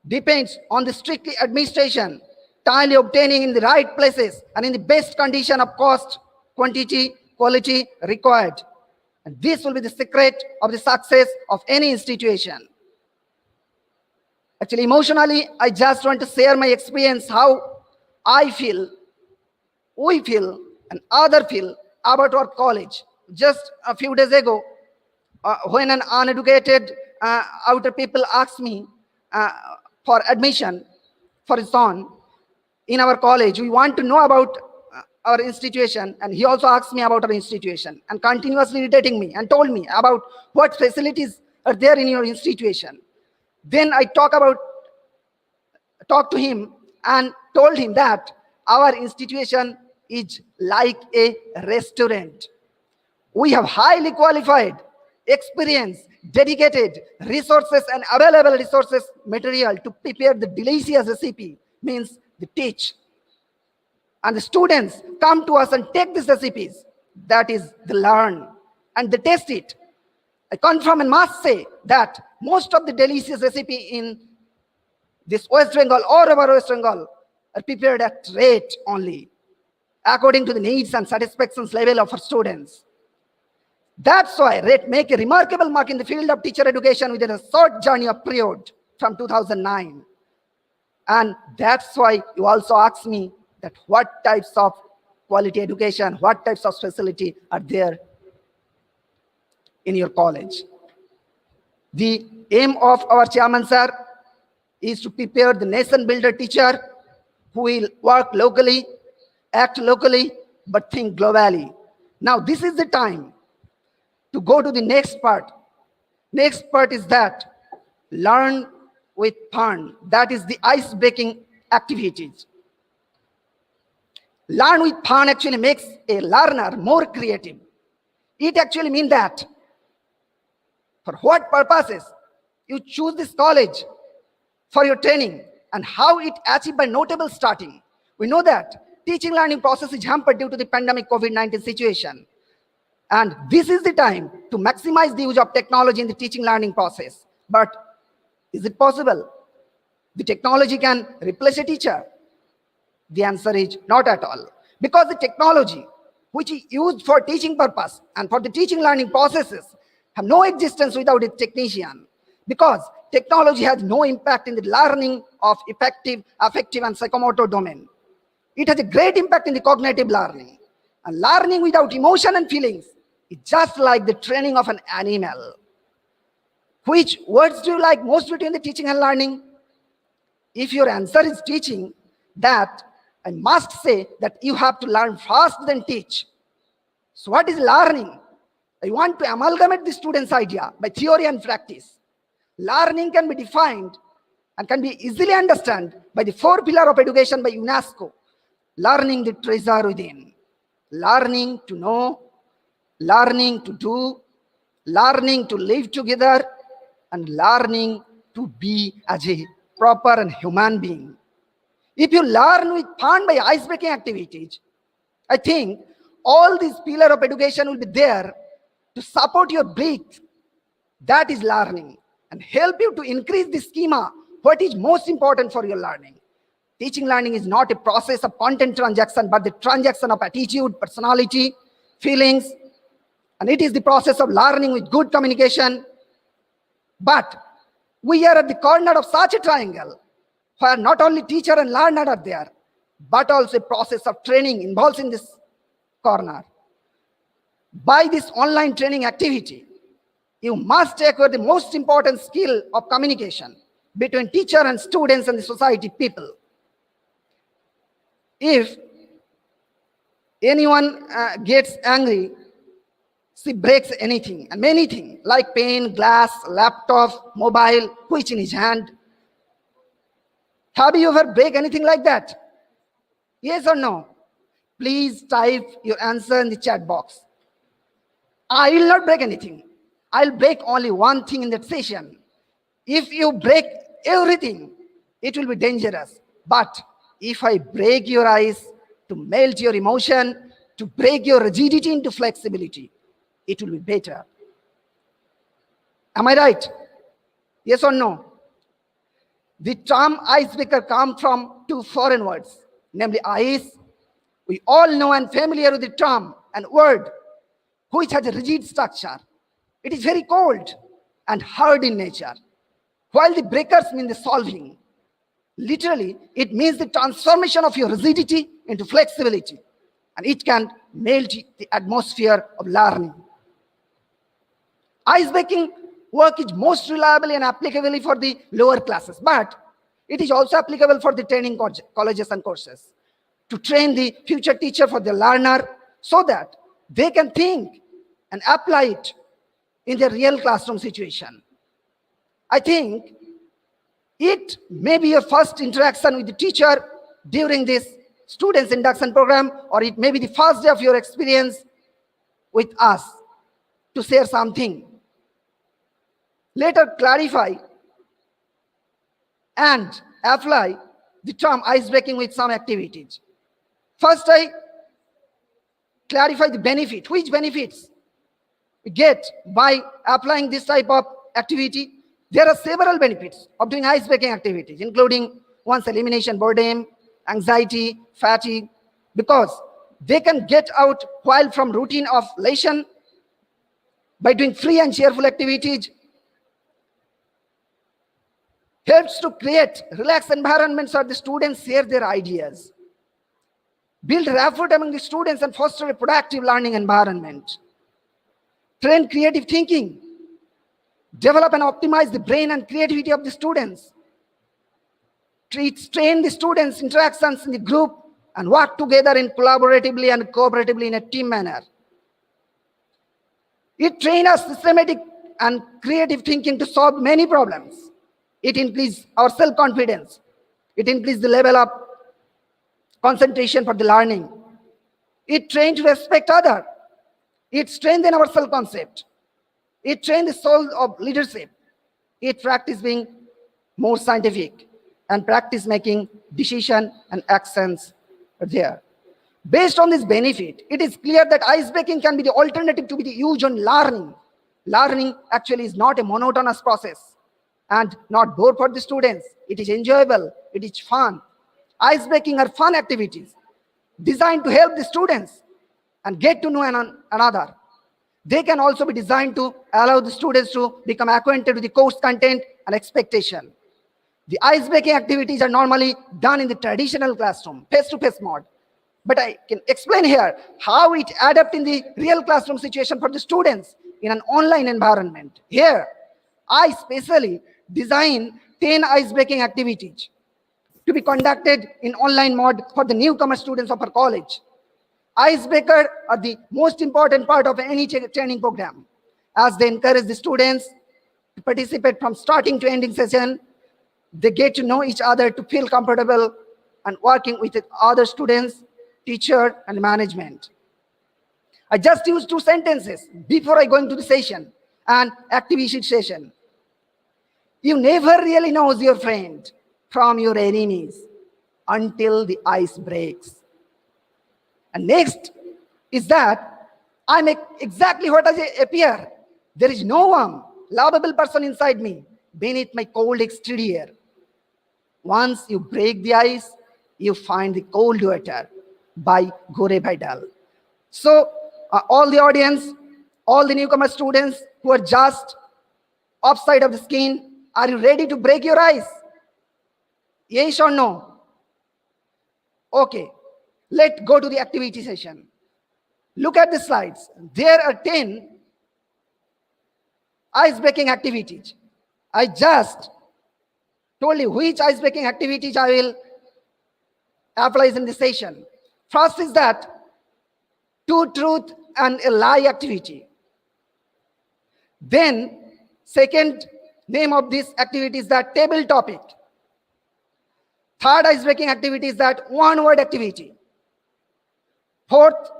depends on the strictly administration, timely obtaining in the right places and in the best condition of cost, quantity, quality required. And this will be the secret of the success of any institution. Actually, emotionally, I just want to share my experience, how I feel, we feel, and others feel about our college. Just a few days ago, when an uneducated outer people asked me for admission for his son in our college, we want to know about our institution, and he also asked me about our institution and continuously irritating me and told me about what facilities are there in your institution. Then I talked to him and told him that our institution is like a restaurant. We have highly qualified, experienced, dedicated resources and available resources material to prepare the delicious recipe, means the teach. And the students come to us and take these recipes, that is the learn, and they taste it. I confirm and must say that most of the delicious recipe in this West Bengal or over West Bengal are prepared at rate only, according to the needs and satisfactions level of our students. That's why rate make a remarkable mark in the field of teacher education within a short journey of period from 2009. And that's why you also ask me that what types of quality education, what types of facility are there in your college. The aim of our chairman, sir, is to prepare the nation builder teacher who will work locally, act locally, but think globally. Now, this is the time to go to the next part. Next part is that learn with fun. That is the ice-breaking activities. Learn with fun actually makes a learner more creative. It actually means that for what purposes you choose this college for your training and how it achieved by notable starting. We know that teaching learning process is hampered due to the pandemic COVID-19 situation. And this is the time to maximize the use of technology in the teaching learning process. But is it possible? The technology can replace a teacher? The answer is not at all. Because the technology which is used for teaching purpose and for the teaching learning processes have no existence without a technician. Because technology has no impact in the learning of effective, affective, and psychomotor domain. It has a great impact in the cognitive learning. And learning without emotion and feelings is just like the training of an animal. Which words do you like most between the teaching and learning? If your answer is teaching, that I must say that you have to learn fast than teach. So what is learning? I want to amalgamate the student's idea by theory and practice. Learning can be defined and can be easily understood by the 4 pillars of education by UNESCO. Learning the treasure within. Learning to know, learning to do, learning to live together, and learning to be as a proper and human being. If you learn with fun by ice-breaking activities, I think all these pillars of education will be there to support your breath. That is learning, and help you to increase the schema, what is most important for your learning. Teaching learning is not a process of content transaction, but the transaction of attitude, personality, feelings, and it is the process of learning with good communication. But we are at the corner of such a triangle where not only teacher and learner are there, but also a process of training involves in this corner. By this online training activity, you must acquire the most important skill of communication between teacher and students and the society people. If anyone gets angry, she breaks anything and many things like pen, glass, laptop, mobile, which in his hand. Have you ever break anything like that? Yes or no? Please type your answer in the chat box. I will not break anything. I'll break only one thing in that session. If you break everything, it will be dangerous. But if I break your ice to melt your emotion, to break your rigidity into flexibility, it will be better. Am I right? Yes or no? The term icebreaker comes from two foreign words, namely ice. We all know and familiar with the term and word which has a rigid structure. It is very cold and hard in nature, while the breakers mean the solving. Literally, it means the transformation of your rigidity into flexibility, and it can melt the atmosphere of learning. Icebreaking work is most reliably and applicably for the lower classes, but it is also applicable for the training colleges and courses to train the future teacher for the learner so that they can think and apply it in their real classroom situation. I think it may be your first interaction with the teacher during this Students Induction Program, or it may be the first day of your experience with us to share something. Later, clarify and apply the term icebreaking with some activities. First, I clarify the benefit. Which benefits we get by applying this type of activity? There are several benefits of doing icebreaking activities, including one's elimination boredom, anxiety, fatigue, because they can get out while from routine of lesson by doing free and cheerful activities. Helps to create relaxed environments where the students share their ideas. Build rapport among the students and foster a productive learning environment. Train creative thinking. Develop and optimize the brain and creativity of the students. Train the students' interactions in the group and work together in collaboratively and cooperatively in a team manner. It trains us systematic and creative thinking to solve many problems. It increases our self-confidence. It increases the level of concentration for the learning. It trains to respect others. It strengthens our self-concept. It trains the soul of leadership. It practices being more scientific and practice making decision and actions there. Based on this benefit, it is clear that icebreaking can be the alternative to be used on learning. Learning actually is not a monotonous process and not bored for the students. It is enjoyable. It is fun. Icebreaking are fun activities designed to help the students and get to know another. They can also be designed to allow the students to become acquainted with the course content and expectation. The icebreaking activities are normally done in the traditional classroom, face-to-face mode. But I can explain here how it adapts in the real classroom situation for the students in an online environment. Here, I specially design 10 icebreaking activities to be conducted in online mode for the newcomer students of our college. Icebreakers are the most important part of any training program, as they encourage the students to participate from starting to ending session. They get to know each other, to feel comfortable and working with other students, teacher, and management. I just used 2 sentences before I go into the session and activity session. You never really know your friend from your enemies until the ice breaks. And next is that I make exactly what I appear. There is no warm, lovable person inside me beneath my cold exterior. Once you break the ice, you find the cold water by Gore Vidal. So all the audience, all the newcomer students who are just upside of the skin, are you ready to break your ice? Yes or no? Okay, let's go to the activity session. Look at the slides. There are 10 ice-breaking activities. I just told you which ice-breaking activities I will apply in this session. First is that 2 truth and a lie activity. Then second name of this activity is that table topic. Third ice-breaking activity is that 1-word activity. Fourth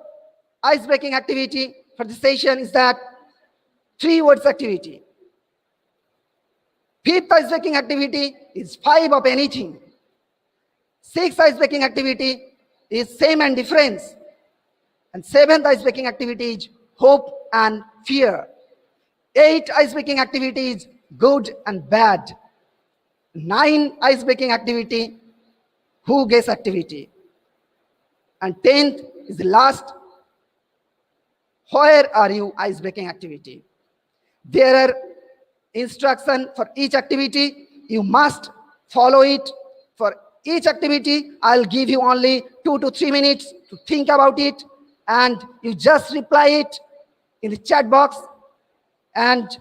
ice-breaking activity for the session is that 3 words activity. Fifth ice-breaking activity is 5 of anything. Sixth ice-breaking activity is same and difference. And 7th ice-breaking activity is hope and fear. 8th ice-breaking activity is good and bad. 9 ice-breaking activity, who guess activity. And 10th is the last, where are you ice-breaking activity. There are instructions for each activity. You must follow it. For each activity, I'll give you only 2 to 3 minutes to think about it, and you just reply it in the chat box. And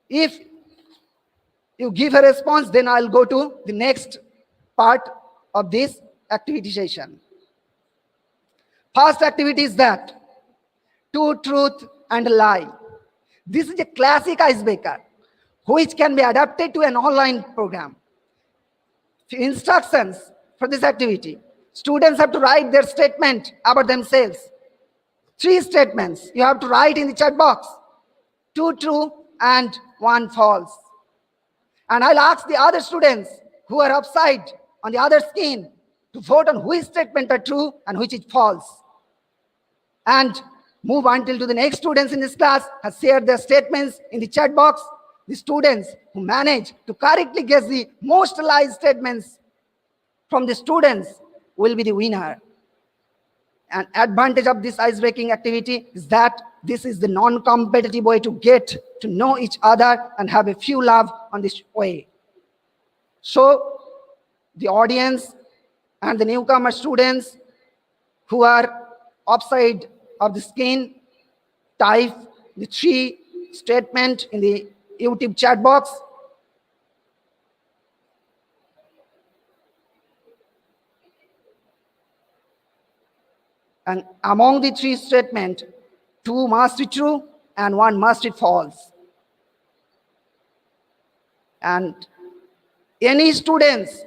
if you give a response, then I'll go to the next part of this activity session. First activity is that two truth and a lie. This is a classic icebreaker which can be adapted to an online program. Instructions for this activity: students have to write their statement about themselves. 3 statements you have to write in the chat box, 2 true and 1 false. And I'll ask the other students who are upside on the other screen to vote on which statement are true and which is false. And move until to the next students in this class has shared their statements in the chat box. The students who manage to correctly guess the most lie statements from the students will be the winner. An advantage of this ice-breaking activity is that this is the non-competitive way to get to know each other and have a few laugh on this way. So the audience and the newcomer students who are upside of the screen, type the 3 statement in the YouTube chat box. And among the 3 statements, 2 must be true and 1 must be false. And any students,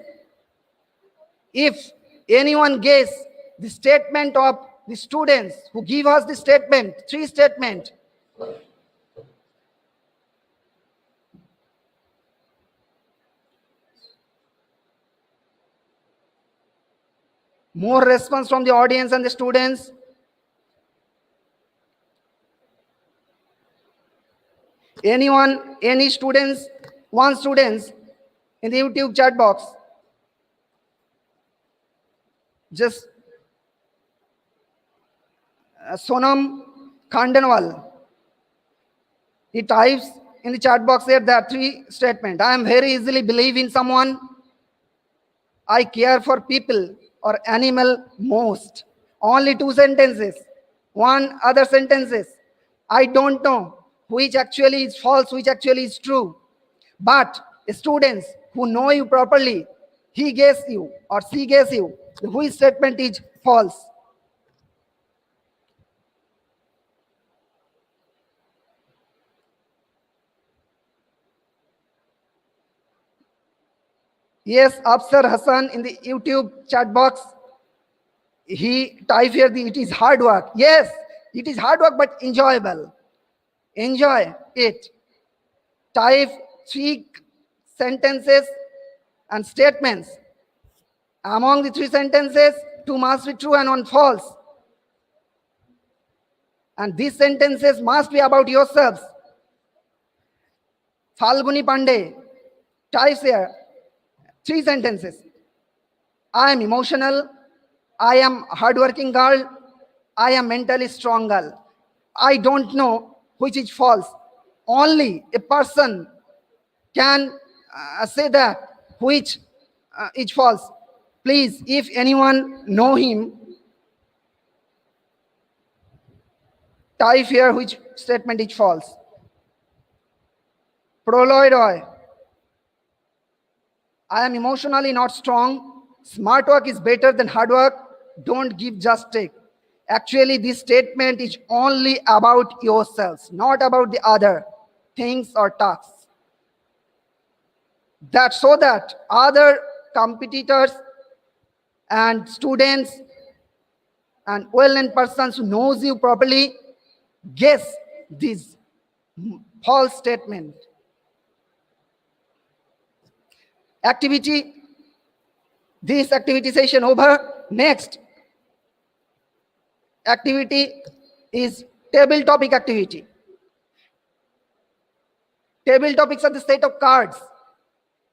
if anyone guess the statement of the students who give us the statement, 3 statements, more response from the audience and the students. Anyone, any students, 1 students in the YouTube chat box, just Sonam Khandanwal, he types in the chat box there are 3 statements. I am very easily believe in someone. I care for people or animal most. Only 2 sentences. 1 other sentences. I don't know which actually is false, which actually is true. But students who know you properly, he guess you or she guess you which statement is false. Yes, Afsar Hassan in the YouTube chat box, he type here it is hard work. Yes, it is hard work but enjoyable. Enjoy it. Type 3 sentences and statements. Among the 3 sentences, 2 must be true and 1 false. And these sentences must be about yourselves. Falguni Pandey types here 3 sentences. I am emotional. I am hardworking girl. I am mentally strong girl. I don't know which is false. Only a person can say that which is false. Please, if anyone know him, type here which statement is false. Proloy Roy, I am emotionally not strong. Smart work is better than hard work. Don't give, just take. Actually, this statement is only about yourselves, not about the other things or tasks. That so that other competitors and students and well-known persons who knows you properly guess this false statement. Activity, this activity session over. Next activity is table topic activity. Table topics are the set of cards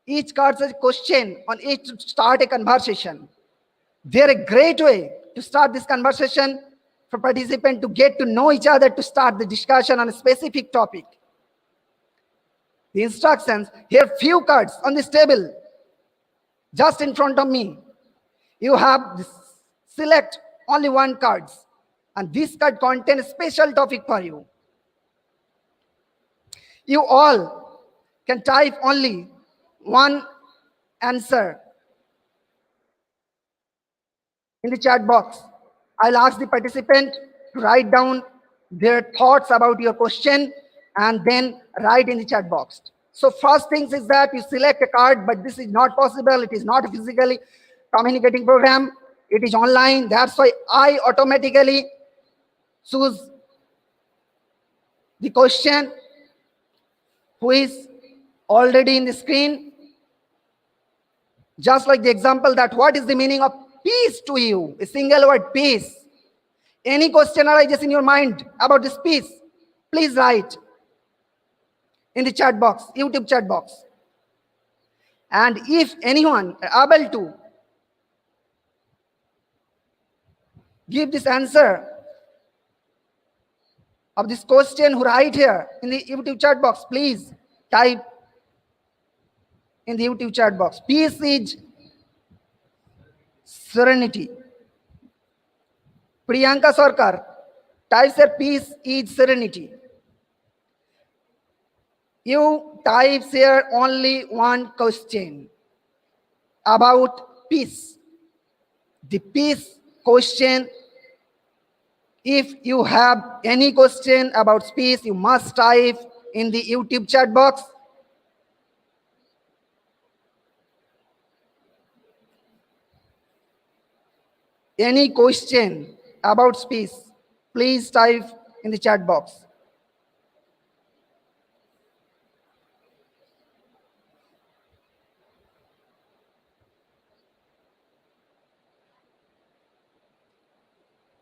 Each card is a question on each to start a conversation. They are a great way to start this conversation for participants to get to know each other, to start the discussion on a specific topic. The instructions, here few cards on this table, just in front of me. You have this, select only one card, and this card contains a special topic for you. You all can type only one answer in the chat box. I'll ask the participant to write down their thoughts about your question and then write in the chat box. So first things is that you select a card, but this is not possible. It is not a physically communicating program. It is online. That's why I automatically choose the question who is already in the screen. Just like the example that what is the meaning of peace to you? A single word, peace. Any question arises in your mind about this peace, please write in the chat box, YouTube chat box. And if anyone able to give this answer of this question who write here in the YouTube chat box, please type in the YouTube chat box. Peace is serenity. Priyanka Sarkar types here, peace is serenity. You type here only one question about peace. The peace question. If you have any question about peace, you must type in the YouTube chat box. Any question about peace, please type in the chat box.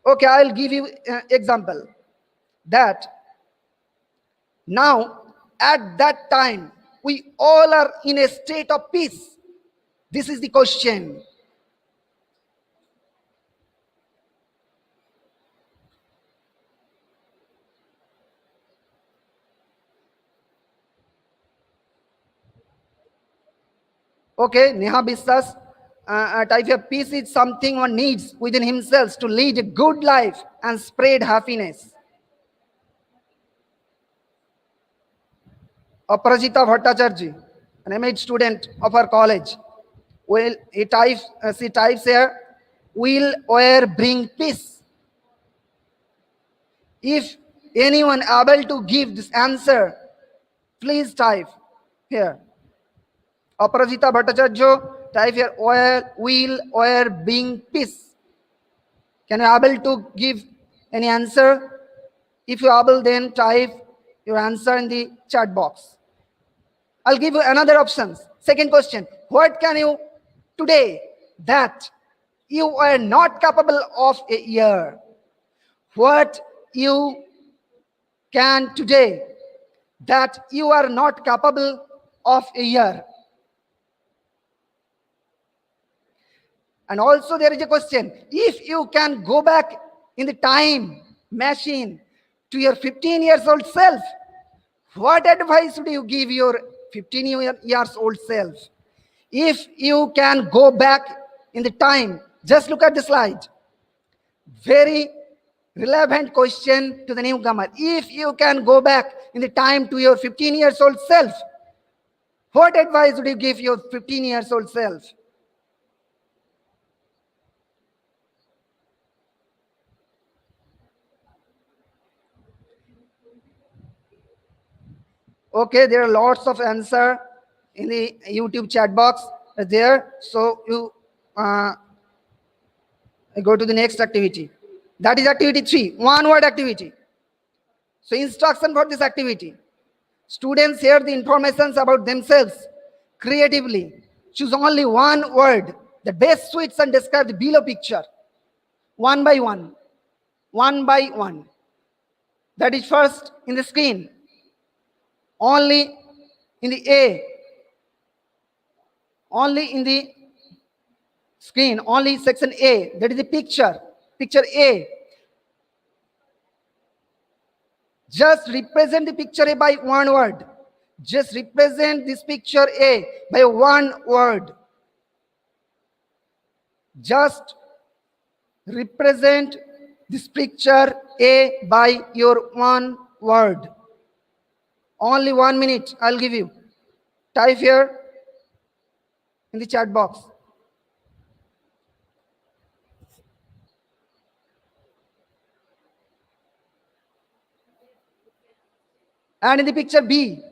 Okay, I'll give you an example that now at that time we all are in a state of peace. This is the question. Okay, Neha Biswas type here, peace is something one needs within himself to lead a good life and spread happiness. Aparajita Bhattacharya, an MA student of our college, she types here, will or bring peace. If anyone able to give this answer, please type here. Aparajita Bhattacharya, type here, will or bring peace. Can you able to give any answer? If you able, then type your answer in the chat box. I'll give you another options. Second question, what can you today that you are not capable of a year? What you can today that you are not capable of a year? And also there is a question, if you can go back in the time machine to your 15 years old self, what advice would you give your 15 years old self? If you can go back in the time, just look at the slide. Very relevant question to the newcomer. If you can go back in the time to your 15 years old self, what advice would you give your 15 years old self? Okay, there are lots of answer in the YouTube chat box there. So you go to the next activity. That is activity 3, one word activity. So instruction for this activity. Students share the information about themselves creatively. Choose only one word that best suits and describe the below picture. One by one. One by one. That is first in the screen. Only in the A. only in the screen, only section A, that is the picture A. Just represent the picture A by one word. Just represent this picture A by one word. Just represent this picture A by your one word. Only 1 minute I'll give you. Type here in the chat box. And in the picture B,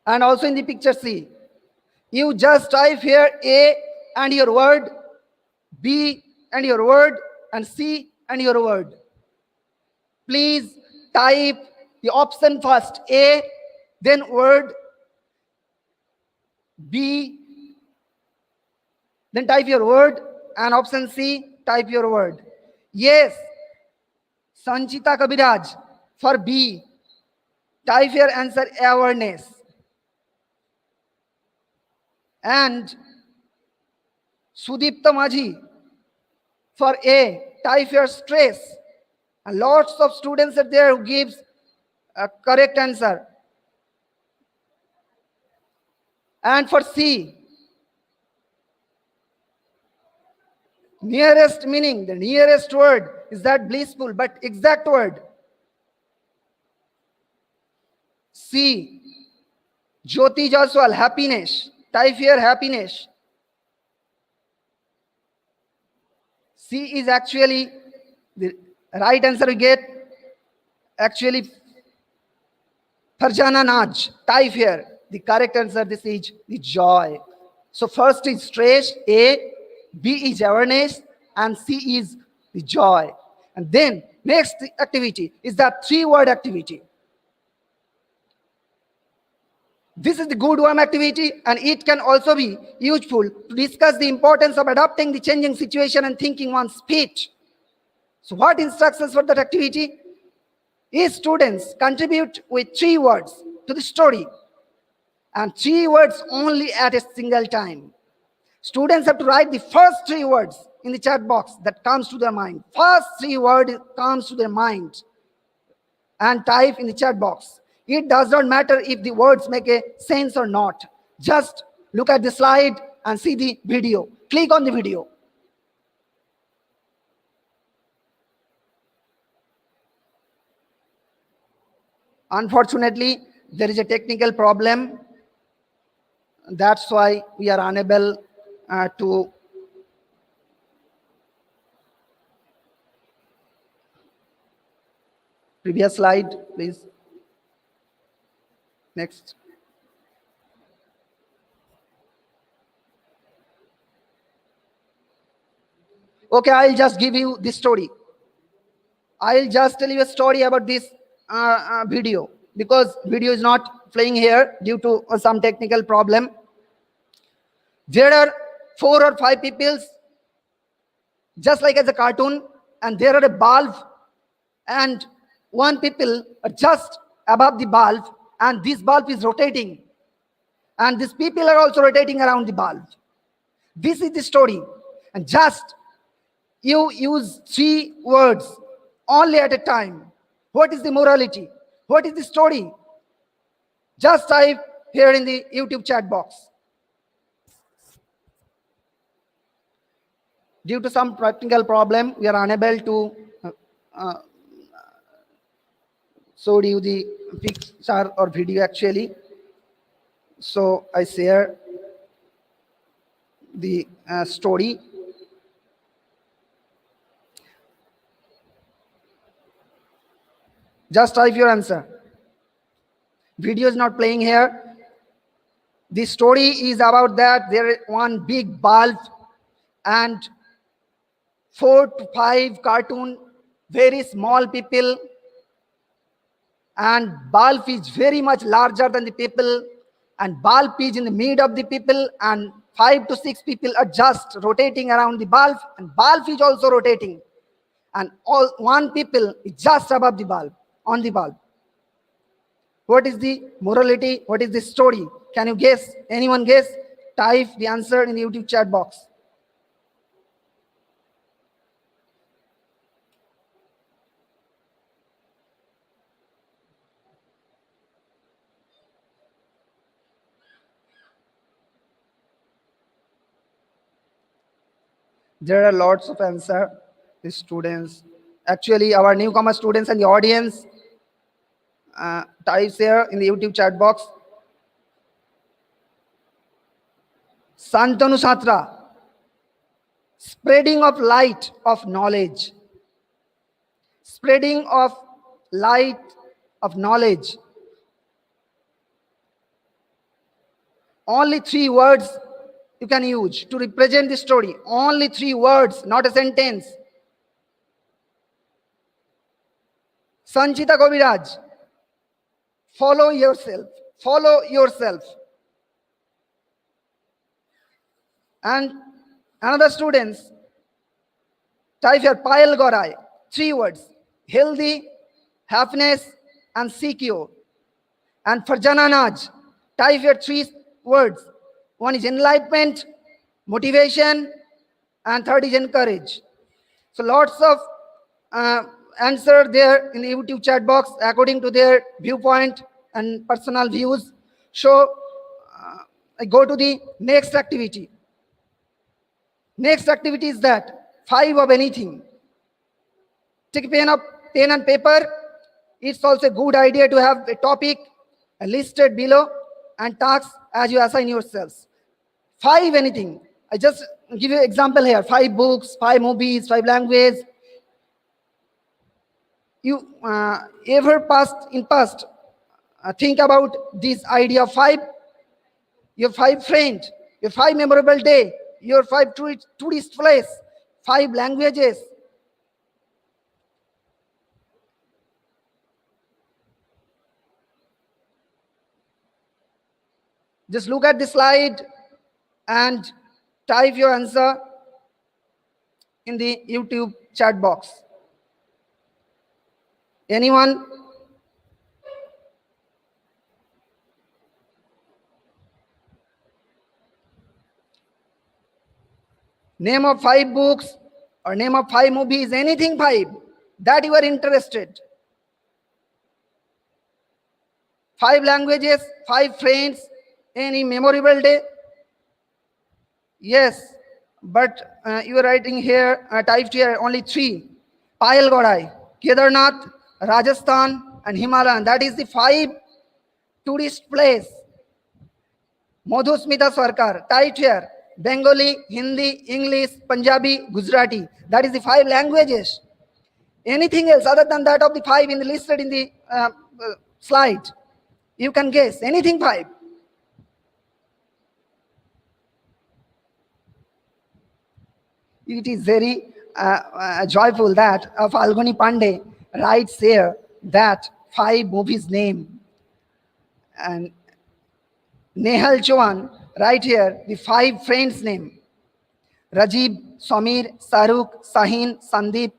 and also in the picture C, you just type here A and your word, B and your word, and C and your word. Please type the option first, A, then word, B, then type your word, and option C, type your word. Yes, Sanchita Kabiraj, for B, type your answer awareness. And Sudipta Maji, for A, type your stress. And lots of students are there who gives a correct answer. And for C, nearest meaning, the nearest word is that blissful, but exact word. C, Jyoti Jaswal, happiness. Type here happiness. C is actually the right answer we get. Actually, Farjana Naj. Type here. The correct answer, this is the joy. So first is stress, A, B is awareness, and C is the joy. And then next activity is that 3-word activity. This is the good one activity, and it can also be useful to discuss the importance of adapting the changing situation and thinking one's speech. So what instructions for that activity? Is students contribute with 3 words to the story, and 3 words only at a single time. Students have to write the first 3 words in the chat box that comes to their mind. First 3 words comes to their mind and type in the chat box. It does not matter if the words make a sense or not. Just look at the slide and see the video. Click on the video. Unfortunately, there is a technical problem. That's why we are unable to previous slide, please. Next. Okay, I'll just give you this story. I'll just tell you a story about this video, because video is not playing here due to some technical problem. There are 4 or 5 people, just like as a cartoon, and there are a bulb, and one people are just above the bulb, and this bulb is rotating, and these people are also rotating around the bulb. This is the story, and just you use 3 words only at a time. What is the morality? What is the story? Just type here in the YouTube chat box. Due to some practical problem, we are unable to show you the picture or video actually. So I share the story. Just type your answer. Video is not playing here. The story is about that there is one big bulb and 4 to 5 cartoon, very small people, and bulb is very much larger than the people, and bulb is in the mid of the people, and 5 to 6 people are just rotating around the bulb, and bulb is also rotating, and all one people is just above the bulb, on the bulb. What is the morality? What is the story? Can you guess? Anyone guess? Type the answer in the YouTube chat box. There are lots of answer. The students, actually our newcomer students and the audience, types here in the YouTube chat box. Santanu Satra, spreading of light of knowledge. Spreading of light of knowledge. Only 3 words you can use to represent the story. Only 3 words, not a sentence. Sanchita Kaviraj, follow yourself. Follow yourself. And another students, type here Payal Gorai, 3 words, healthy, happiness, and secure. And Farjana Naj, type here 3 words. One is enlightenment, motivation, and third is encourage. So lots of answer there in the YouTube chat box according to their viewpoint and personal views. So I go to the next activity. Next activity is that 5 of anything. Take a pen and paper. It's also a good idea to have a topic listed below and tasks as you assign yourselves. 5 anything. I just give you an example here. 5 books, 5 movies, 5 languages. You ever past think about this idea of 5? Your 5 friends, your 5 memorable day, your 5 tourist place, 5 languages. Just look at the slide and type your answer in the YouTube chat box. Anyone? Name of 5 books or name of 5 movies, anything 5 that you are interested. 5 languages, 5 friends, any memorable day. Yes, but you are writing here, typed here only 3. Payal Gorai, Kedarnath, Rajasthan, and Himalayan. That is the 5 tourist place. Madhusmita Sarkar, typed here Bengali, Hindi, English, Punjabi, Gujarati. That is the 5 languages. Anything else other than that of the 5 in the listed in the slide? You can guess anything 5. It is very joyful that Falguni Pandey writes here that 5 movies name. And Nehal Chauhan right here the 5 friends name. Rajiv, Samir, Saruk, Sahin, Sandeep.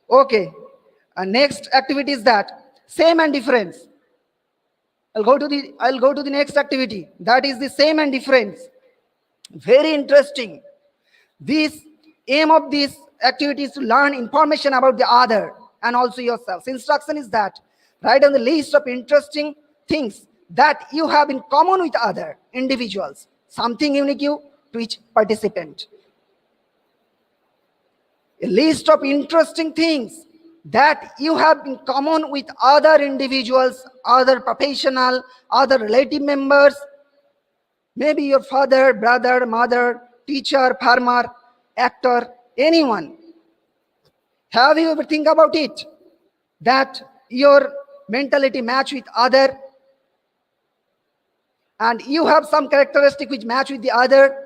Okay. Next activity is that same and difference. I'll go to the next activity. That is the same and difference. Very interesting. This aim of this activity is to learn information about the other and also yourself. Instruction is that write on the list of interesting things that you have in common with other individuals. Something unique to each participant. A list of interesting things that you have in common with other individuals, other professional, other relative members. Maybe your father, brother, mother, teacher, farmer, actor, anyone. Have you ever think about it? That your mentality match with other and you have some characteristic which match with the other.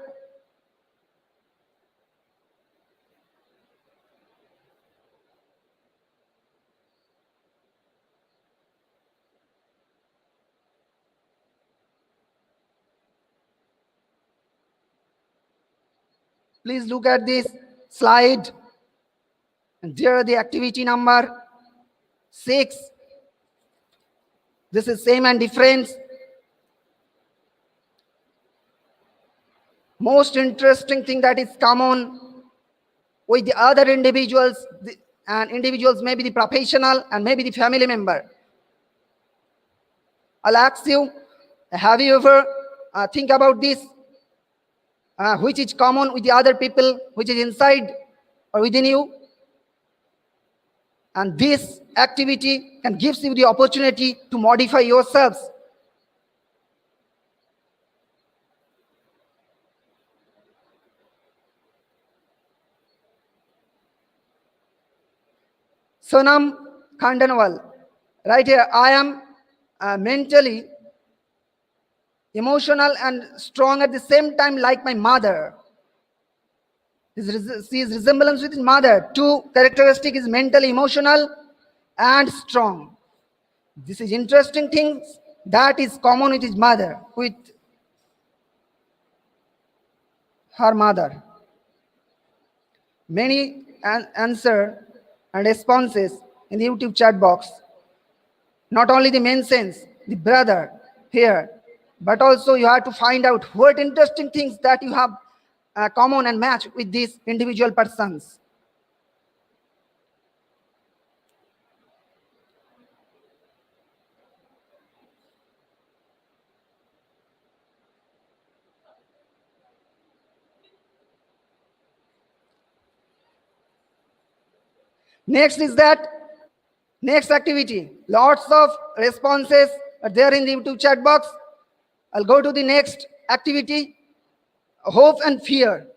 Please look at this slide. And there are the activity number 6. This is same and difference. Most interesting thing that is common with the other individuals, and individuals may be the professional and maybe the family member. I'll ask you, have you ever think about this? Which is common with the other people, which is inside or within you? And this activity can give you the opportunity to modify yourselves. Sonam Khandanwal, right here, I am mentally, emotional and strong at the same time like my mother. She is resemblance with his mother. Two characteristic is mentally, emotional and strong. This is interesting things that is common with his mother, with her mother. Many answer and responses in the YouTube chat box. Not only the mentions the brother here, but also you have to find out what interesting things that you have common and match with these individual persons. Next is that next activity. Lots of responses are there in the YouTube chat box. I'll go to the next activity, hope and fear.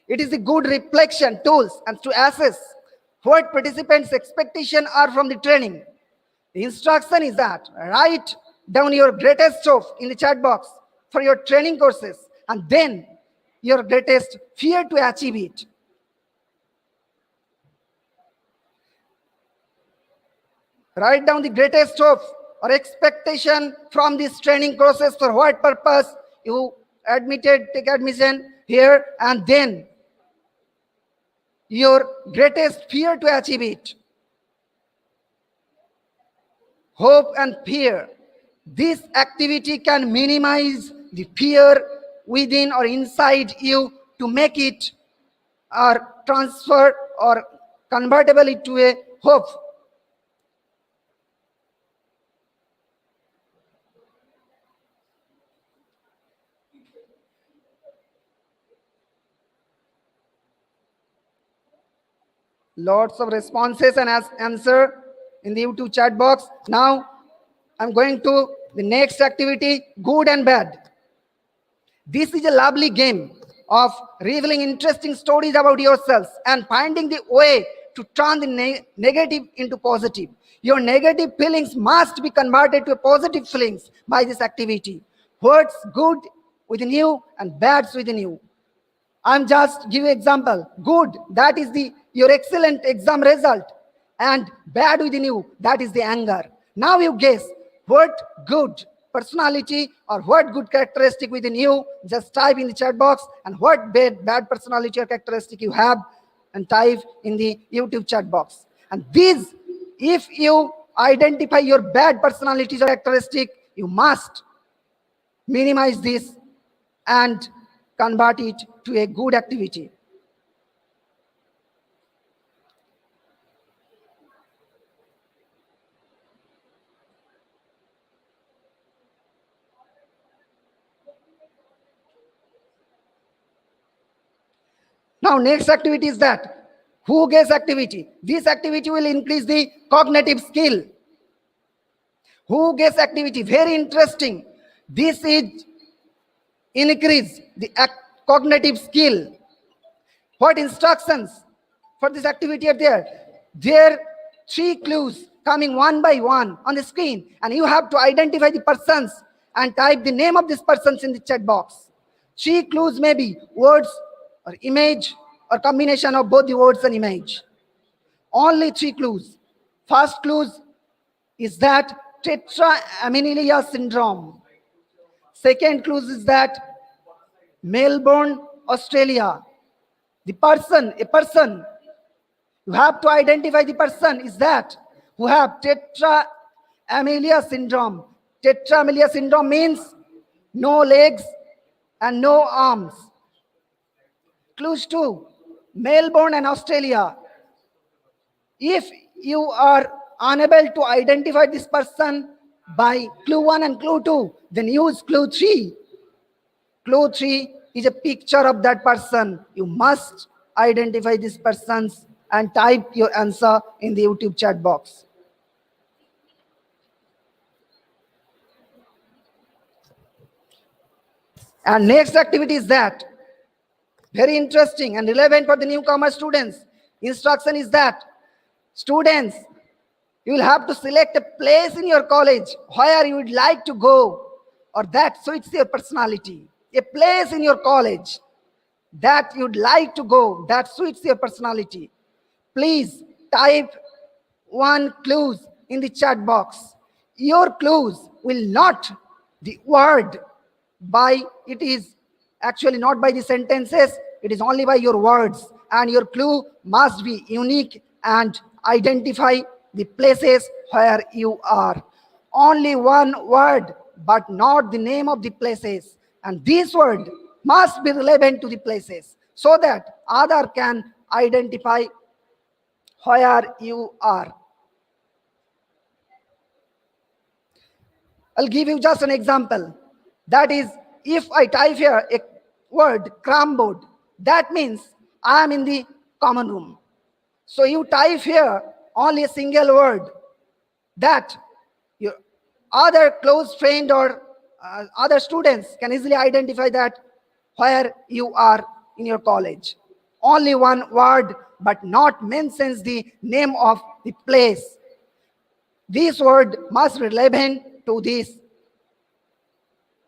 It is a good reflection tools and to assess what participants' expectations are from the training. The instruction is that write down your greatest hope in the chat box for your training courses and then your greatest fear to achieve it. Write down the greatest hope or expectation from this training process, for what purpose you take admission here, and then your greatest fear to achieve it. Hope and fear. This activity can minimize the fear within or inside you to make it or transfer or convertible it to a hope. Lots of responses and answer in the YouTube chat box. Now I'm going to the next activity, good and bad. This is a lovely game of revealing interesting stories about yourselves and finding the way to turn the negative into positive. Your negative feelings must be converted to positive feelings by this activity. What's good within you and bad's within you. I'm just give you example. Good, that is your excellent exam result, and bad within you, that is the anger. Now you guess what good personality or what good characteristic within you. Just type in the chat box, and what bad personality or characteristic you have, and type in the YouTube chat box. And these, if you identify your bad personalities or characteristic, you must minimize this and convert it to a good activity. Now next activity is that who guess activity. This activity will increase the cognitive skill. Who guess activity, very interesting. This is increase the cognitive skill. What instructions for this activity are there? There are 3 clues coming one by one on the screen, and you have to identify the persons and type the name of these persons in the chat box. 3 clues may be words or image or combination of both the words and image. Only 3 clues. First clue is that tetraammonilia syndrome. Second clue is that Melbourne, Australia. The person, a person, you have to identify the person is that who have Amelia syndrome. Tetraamelia syndrome means no legs and no arms. Clues 2, Melbourne and Australia. If you are unable to identify this person by clue 1 and clue 2, then use clue 3. Clue 3 is a picture of that person. You must identify this persons and type your answer in the YouTube chat box. And next activity is that very interesting and relevant for the newcomer students. Instruction is that students, you will have to select a place in your college where you would like to go or that suits your personality. A place in your college that you'd like to go, that suits your personality. Please type 1 clues in the chat box. Your clues will not the word by, it is actually not by the sentences, it is only by your words, and your clue must be unique and identify the places where you are. Only one word, but not the name of the places, and this word must be relevant to the places so that other can identify where you are. I'll give you just an example. That is, if I type here a word cramboard, that means I am in the common room. So you type here only a single word that your other close friend or other students can easily identify that where you are in your college. Only one word, but not mentions the name of the place. This word must be relevant to this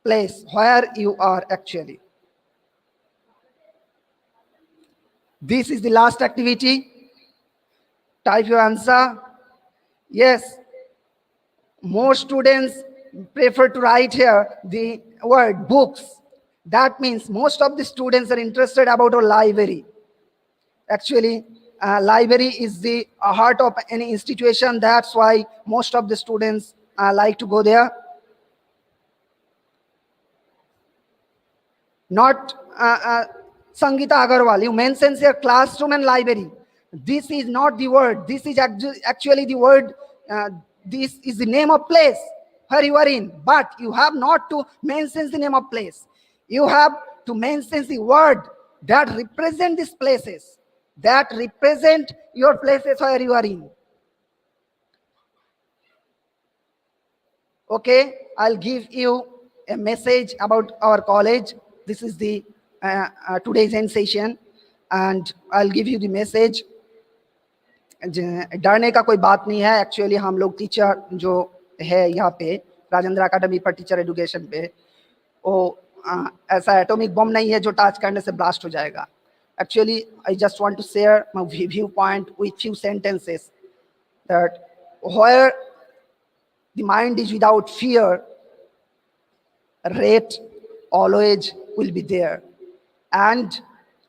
place where you are actually. This is the last activity. Type your answer. Yes, most students prefer to write here the word books. That means most of the students are interested about a library. Actually, library is the heart of any institution. That's why most of the students like to go there. Not Sangeeta Agarwal, you mentions here classroom and library. This is not the word. This is actually the word. This is the name of place where you are in. But you have not to mention the name of place. You have to mention the word that represent these places, that represent your places where you are in. Okay, I'll give you a message about our college. This is the today's end session, and I'll give you the message. डरने का कोई बात नहीं है. Actually हम लोग teacher जो है यहाँ पे राजेंद्र एकेडमी पर टीचर एजुकेशन पे, वो ऐसा एटॉमिक बम नहीं है जो टच करने से ब्लास्ट हो जाएगा. Actually, I just want to share my viewpoint with few sentences that where the mind is without fear, rate always will be there and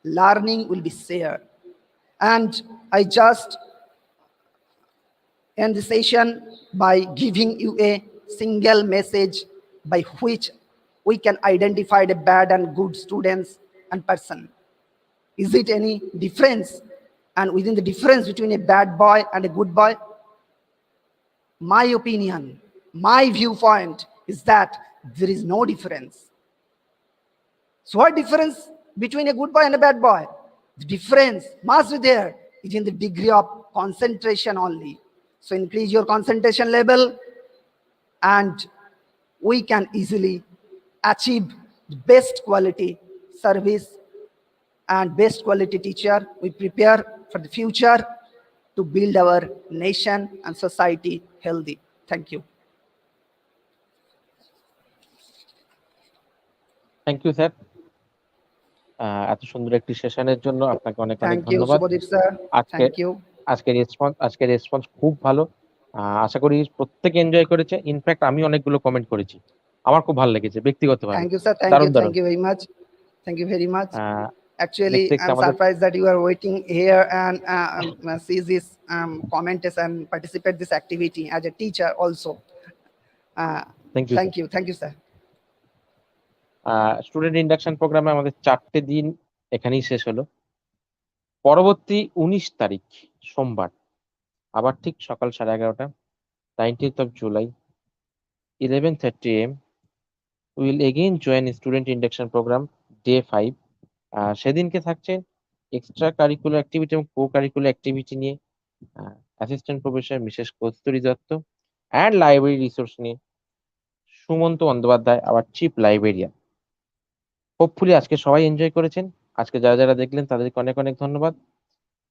learning will be shared. And I just end the session by giving you a single message by which we can identify the bad and good students and person. Is it any difference? And within the difference between a bad boy and a good boy, my opinion, my viewpoint is that there is no difference. So what difference between a good boy and a bad boy? The difference must be there is in the degree of concentration only. So increase your concentration level and we can easily achieve the best quality service and best quality teacher. We prepare for the future to build our nation and society healthy. Thank you. Thank you, sir. এত সুন্দর একটি সেশনের জন্য আপনাকে অনেক অনেক Thank you, ধন্যবাদ. Subhadeep sir. Thank you. আজকের রেসপন্স খুব ভালো. আশা করি প্রত্যেকে এনজয় করেছে. ইনফ্যাক্ট আমি অনেকগুলো কমেন্ট করেছি, আমার খুব ভালো লেগেছে ব্যক্তিগতভাবে. Thank you, sir. Thank you very much. Thank you very much. Actually, I'm surprised that you are waiting here and see this comment and participate this activity as a teacher also. Thank you Thank you, sir. Student induction প্রোগ্রামে আমাদের 4টে দিন এখানেই শেষ হলো। পরবর্তী 19 তারিখ সোমবার আবার ঠিক সকাল 11:30 19th of July 11:30 AM we will again join student induction program day 5. সেদিনকে থাকছে এক্সট্রা কারিকুলার অ্যাক্টিভিটি এবং কো কারিকুলার অ্যাক্টিভিটি নিয়ে assistant professor Mrs Kasturi Dutta and library resource নিয়ে সুমন্ত বন্দ্যোপাধ্যায় আবার চিফ লাইব্রেরিয়ান। হোপফুলি আজকে সবাই এনজয় করেছেন। আজকে যারা যারা দেখলেন তাদেরকে অনেক অনেক ধন্যবাদ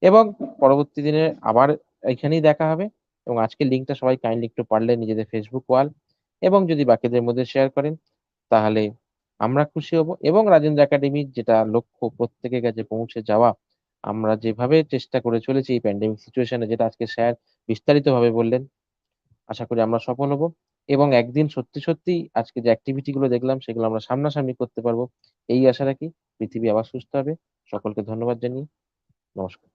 এবং পরবর্তী দিনে আবার এখানেই দেখা হবে। এবং আজকের লিঙ্কটা সবাই কাইন্ডলি একটু পারলে নিজেদের ফেসবুক ওয়াল এবং যদি বাকিদের মধ্যে শেয়ার করেন তাহলে আমরা খুশি হব। এবং রাজেন্দ্র একাডেমির যেটা লক্ষ্য প্রত্যেকের কাছে পৌঁছে যাওয়া, আমরা যেভাবে চেষ্টা করে চলেছি এই প্যান্ডেমিক সিচুয়েশনে, যেটা আজকে স্যার বিস্তারিতভাবে বললেন, আশা করি আমরা সফল হব এবং একদিন সত্যি সত্যি আজকে যে অ্যাক্টিভিটি গুলো দেখলাম সেগুলো আমরা সামনাসামনি করতে পারবো এই আশা রাখি। পৃথিবী আবার সুস্থ হবে। সকলকে ধন্যবাদ জানিয়ে নমস্কার।